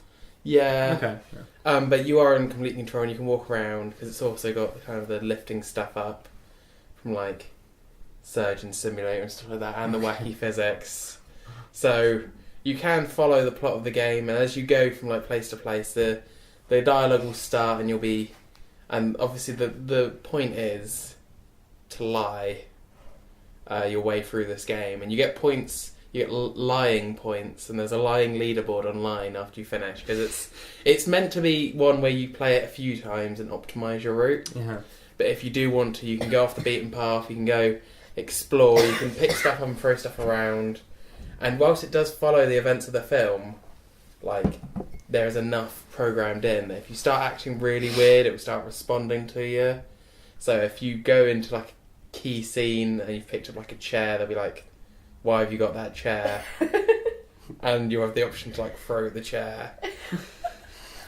Yeah. Okay. Yeah. But you are in complete control and you can walk around because it's also got kind of the lifting stuff up from like Surgeon Simulator and stuff like that, and the wacky physics. So you can follow the plot of the game, and as you go from like place to place, the dialogue will start, and you'll be, and obviously the point is to lie your way through this game, and you get points. You get lying points, and there's a lying leaderboard online after you finish, because it's meant to be one where you play it a few times and optimise your route. Yeah. But if you do want to, you can go off the beaten path. You can go explore. You can pick stuff up and throw stuff around. And whilst it does follow the events of the film, like there is enough programmed in that if you start acting really weird, it will start responding to you. So if you go into like a key scene and you've picked up like a chair, they'll be like, "Why have you got that chair?" And you have the option to like throw the chair.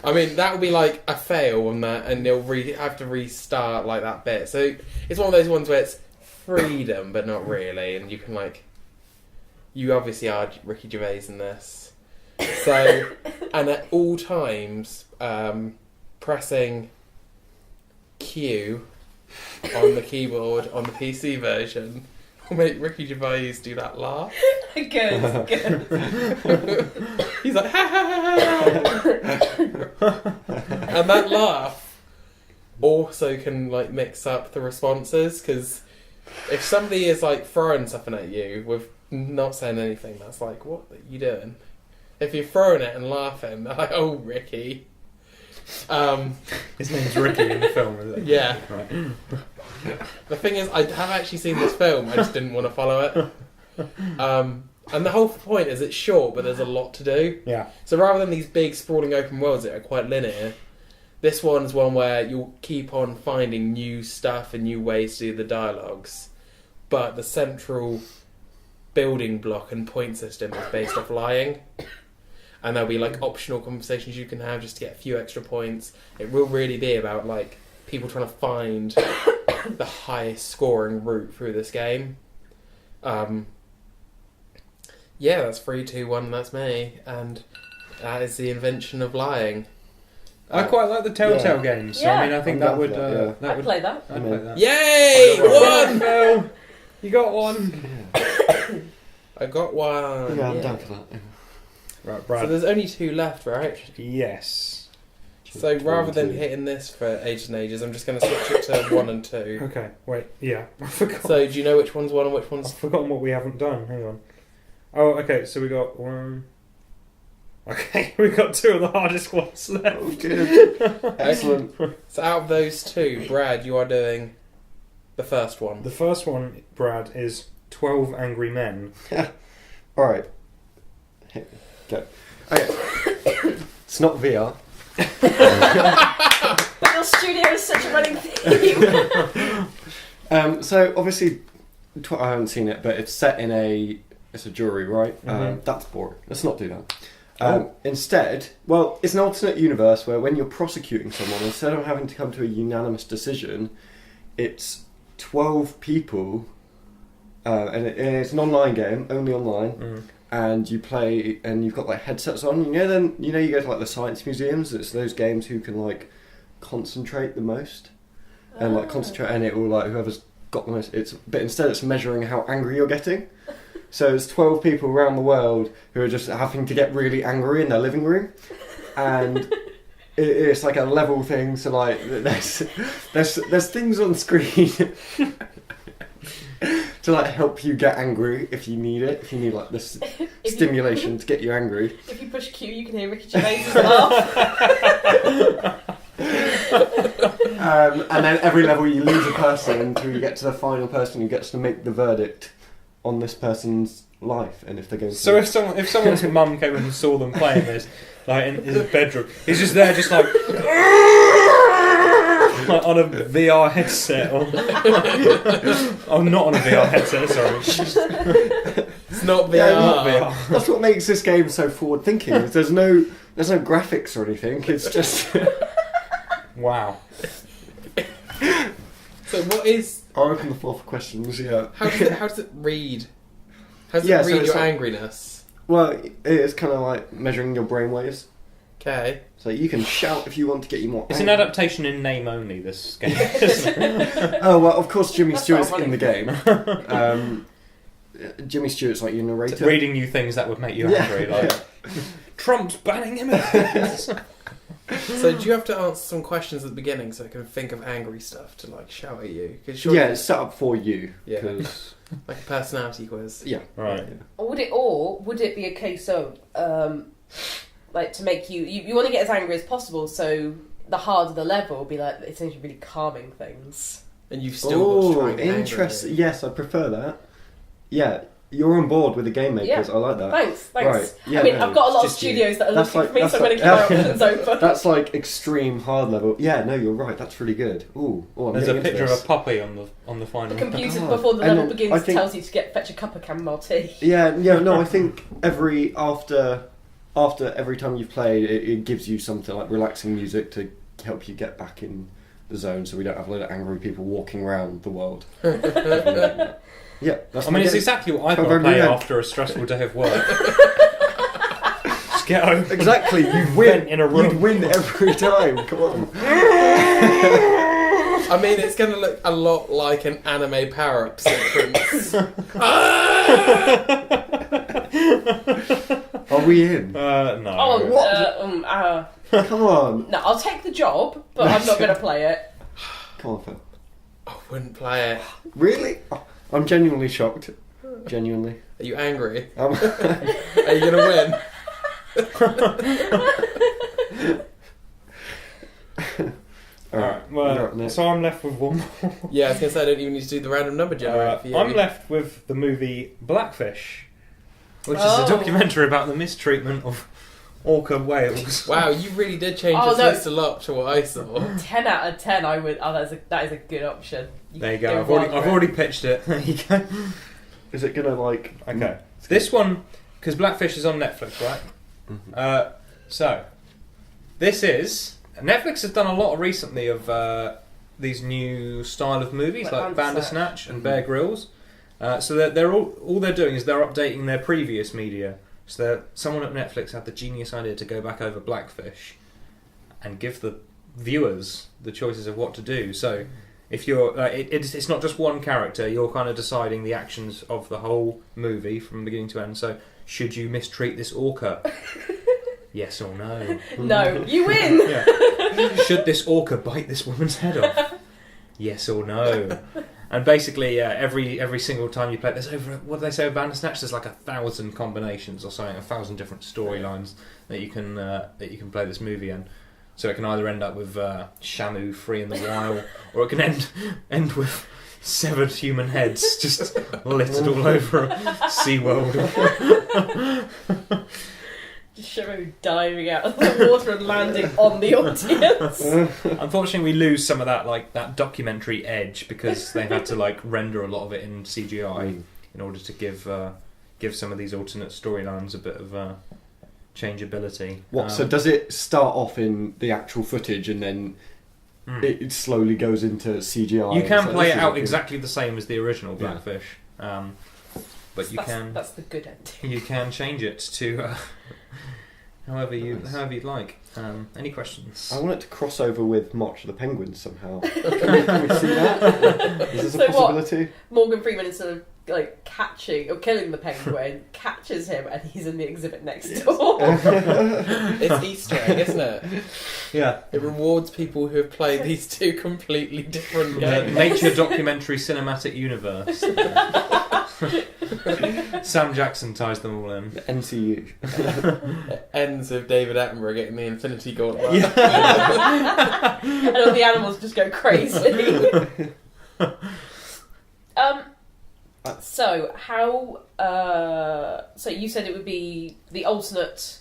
I mean, that would be like a fail on that, and they'll have to restart like that bit. So it's one of those ones where it's freedom, but not really, and you can like, you obviously are Ricky Gervais in this. So, and at all times, pressing Q on the keyboard on the PC version will make Ricky Gervais do that laugh. Good. He's like, ha ha ha ha. And that laugh also can like mix up the responses, because if somebody is like throwing something at you with not saying anything, that's like, what are you doing? If you're throwing it and laughing, they're like, oh, Ricky. His name's Ricky in the film, is it? Yeah. Right. The thing is, I have actually seen this film, I just didn't want to follow it. And the whole point is it's short, but there's a lot to do. Yeah. So rather than these big sprawling open worlds that are quite linear, this one's one where you'll keep on finding new stuff and new ways to do the dialogues. But the central building block and point system is based off lying. And there'll be like optional conversations you can have just to get a few extra points. It will really be about like people trying to find the highest scoring route through this game. Yeah, that's 3, 2, 1, that's me. And that is the invention of lying. I quite like the Telltale games, so I mean, I think that would. I'd play that. I'd play that. Yay! One! Phill, you got one. I got one. Yeah, I'm down for that. Right, Brad. So there's only 2 left, right? Yes. So rather than hitting this for ages and ages, I'm just going to switch it to 1 and 2. Okay, wait, yeah. I forgot. So do you know which one's 1 and which one's... I've forgotten what we haven't done. Hang on. Oh, okay, so we got 1... Okay, we got 2 of the hardest ones left. Oh, good. Excellent. So out of those 2, Brad, you are doing the first one. The first one, Brad, is 12 Angry Men. Alright. Go. Okay. It's not VR. But your studio is such a running theme. So obviously, I haven't seen it, but it's set in it's a jury, right? Mm-hmm. That's boring. Let's not do that. Instead, well, it's an alternate universe where when you're prosecuting someone, instead of having to come to a unanimous decision, it's 12 people, and it's an online game, only online. And you play, and you've got like headsets on. You go to like the science museums. It's those games who can like concentrate the most, and like concentrate, and it will like whoever's got the most. But instead it's measuring how angry you're getting. So it's 12 people around the world who are just having to get really angry in their living room, and it's like a level thing. So like there's things on screen. To like help you get angry if you need it, if you need like this stimulation to get you angry. If you push Q, you can hear Ricky Gervais's laugh. And then every level you lose a person until you get to the final person who gets to make the verdict on this person's life, and if they're going to... So if someone's mum came and saw them playing this, like in his bedroom, he's just there, just like on a VR headset, or not on a VR headset. Sorry, it's not VR. Yeah, not VR. That's what makes this game so forward-thinking. Is there's no graphics or anything. It's just wow. So what is... I'll open the floor for questions. Yeah. How does it read? How does Yeah, it so read it's your like- angriness? Well, it's kind of like measuring your brain waves. Okay. So you can shout if you want to get you more. It's an angry. adaptation in name only. This game. Oh well, of course Jimmy That's Stewart's not in the game. Jimmy Stewart's like your narrator. Reading you things that would make you angry, like Trump's banning immigrants. So do you have to answer some questions at the beginning so I can think of angry stuff to like shout at you? 'Cause Yeah, it's set up for you. Yeah. 'Cause- like a personality quiz. yeah. Right. Or would it be a case of like to make you want to get as angry as possible, so the harder the level will be like essentially really calming things. And you've still got to try and get interesting. angry. Yes, I prefer that. Yeah, you're on board with the game makers. Yeah. I like that. Thanks. Right. Yeah, I mean, no, I've got a lot of just you. studios that are That's looking like- for me, so that's I'm going to like- keep my options open. That's like extreme hard level. Yeah, no, you're right. That's really good. Ooh, I'm There's a getting into picture this. of a puppy on the final. The computer God. before the And level then begins I think- tells you to fetch a cup of chamomile tea. Yeah, no, I think after every time you've played, it gives you something like relaxing music to help you get back in the zone, so we don't have a lot of angry people walking around the world. Yeah, that's I mean, my it's game. exactly what I Have want to I play read? after a stressful day of work. Just get over. Exactly, you'd Vent win in a room. You'd win every time. Come on. I mean, it's going to look a lot like an anime power-up sequence. Are we in? No. Oh, Come on. no, I'll take the job, but I'm not going to play it. Come on, Phil. I wouldn't play it. Really? Oh, I'm genuinely shocked. Genuinely. Are you angry? Um, Are you going to win? Alright, you're up well, next. so I'm left with one more. Yeah, I was going to say I don't even need to do the random number generator for you. I'm left with the movie Blackfish, which is Oh. a documentary about the mistreatment of orca whales. Wow, you really did change Oh, this no. list a lot to what I saw. 10 out of 10, I would. Oh, that is a good option. There you go go. I've already pitched it. There you go. Is it gonna like? Okay. This one, because Blackfish is on Netflix, right? Mhm. So, this is... Netflix has done a lot recently of these new style of movies, like Bandersnatch and Bear Grylls. So they're all they're doing is they're updating their previous media. So someone at Netflix had the genius idea to go back over Blackfish and give the viewers the choices of what to do. So if you're it's not just one character, you're kind of deciding the actions of the whole movie from beginning to end. So should you mistreat this orca? Yes or no? No, you win. Yeah. Should this orca bite this woman's head off? Yes or no? And basically, every single time you play, there's over, what do they say about Bandersnatch? There's like 1,000 combinations or something, 1,000 different storylines that you can play this movie in. So it can either end up with Shamu free in the wild, or it can end with severed human heads just littered all over SeaWorld. Just Shamu diving out of the water and landing on the audience. Unfortunately, we lose some of that documentary edge because they had to render a lot of it in CGI in order to give some of these alternate storylines a bit of changeability. So does it start off in the actual footage and then it slowly goes into CGI? You can play it out exactly the same as the original Blackfish, but that's the good ending. You can change it to however you'd like. Any questions? I want it to cross over with March of the Penguins somehow. Can we see that? Is this a possibility? Morgan Freeman is sort of catching or killing the penguin, catches him, and he's in the exhibit next door. It's Easter egg, isn't it? Yeah. It rewards people who have played these two completely different games. Nature documentary cinematic universe. Sam Jackson ties them all in. The NCU. Ends of David Attenborough getting the Infinity Gauntlet. And all the animals just go crazy. So how? So you said it would be the alternate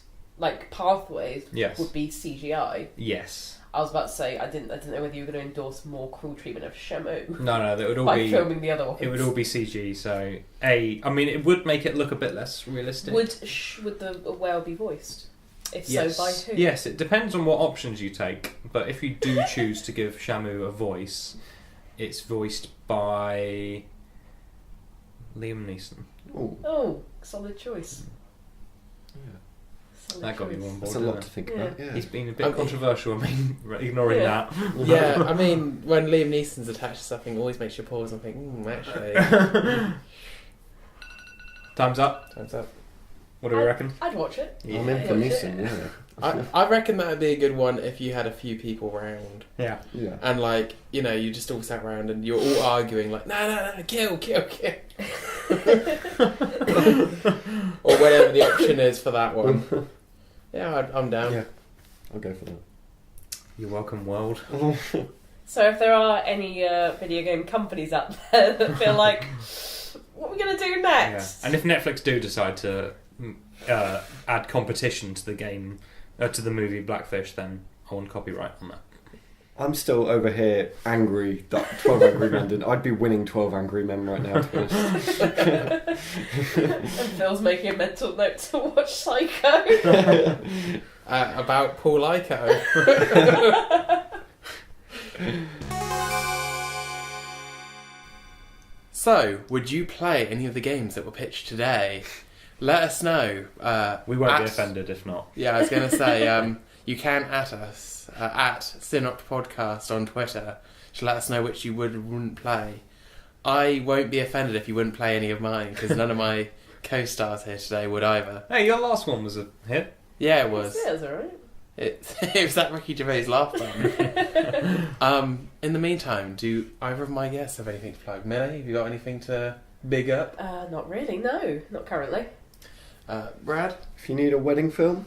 pathways. Yes. Would be CGI. Yes. I was about to say I didn't know whether you were going to endorse more cruel treatment of Shamu. No, that would all by filming the other ones. It would all be CG. So it would make it look a bit less realistic. Would the whale be voiced? If yes. so, by who? Yes, it depends on what options you take. But if you do choose to give Shamu a voice, it's voiced by Liam Neeson. Oh, solid choice. Yeah. Solid That got choice. me on board. That's a lot to think about. Yeah. He's been a bit controversial. Ignoring that. Yeah, I mean, when Liam Neeson's attached to something, it always makes you pause and think, actually. Time's up. Time's up. What do we reckon? I'd watch it. I'm in for Neeson, yeah. I reckon that would be a good one if you had a few people round. Yeah. And you just all sat around and you're all arguing no, kill. Or whatever the option is for that one. Yeah, I'm down. Yeah, I'll go for that. You're welcome, world. So if there are any video game companies out there that feel like, what are we going to do next? Yeah. And if Netflix do decide to add competition to the game, to the movie Blackfish, then I want copyright on that. I'm still over here angry that 12 Angry Men didn't. I'd be winning 12 Angry Men right now, to be honest. And Phil's making a mental note to watch Psycho. About Paul Ico. So, would you play any of the games that were pitched today? Let us know. We won't be offended if not. Yeah, I was going to say, you can at us, at Cynical Podcast on Twitter, to let us know which you would or wouldn't play. I won't be offended if you wouldn't play any of mine, because none of my co-stars here today would either. Hey, your last one was a hit. Yeah, it was. Yeah, it was alright. It was that Ricky Gervais laugh button. In the meantime, do either of my guests have anything to plug? Millie, have you got anything to big up? Not really, no. Not currently. Brad? If you need a wedding film,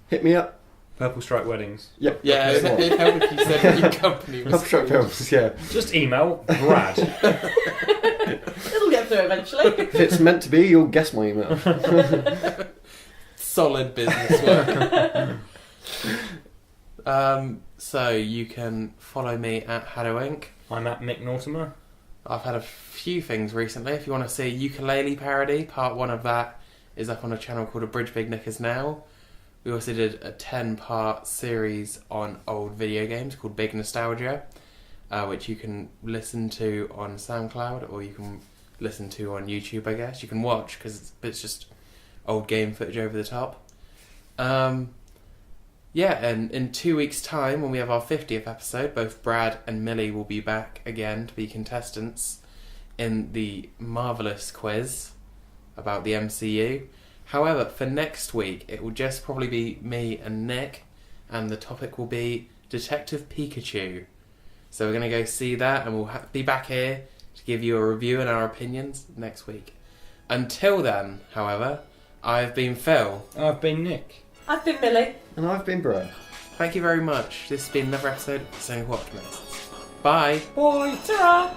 hit me up. Purple Stripe Weddings. Yep. Yeah, it'd help if you said what your company was. Purple Stripe Films, yeah. Just email Brad. It'll get through eventually. If it's meant to be, you'll guess my email. Solid business work. So you can follow me at Haddo Inc. I'm at Mick Nortimer. I've had a few things recently. If you want to see a ukulele parody, part 1 of that is up on a channel called A Bridge Big Knickers Now. We also did a 10-part series on old video games called Big Nostalgia, which you can listen to on SoundCloud or you can listen to on YouTube, I guess. You can watch because it's just old game footage over the top. Yeah, and in 2 weeks' time, when we have our 50th episode, both Brad and Millie will be back again to be contestants in the marvellous quiz about the MCU. However, for next week, it will just probably be me and Nick, and the topic will be Detective Pikachu. So we're going to go see that, and we'll be back here to give you a review and our opinions next week. Until then, however, I've been Phill. I've been Nick. I've been Millie. And I've been Brad. Thank you very much. This has been another episode of Cynical Optimists. Bye. Bye. Ta-ra!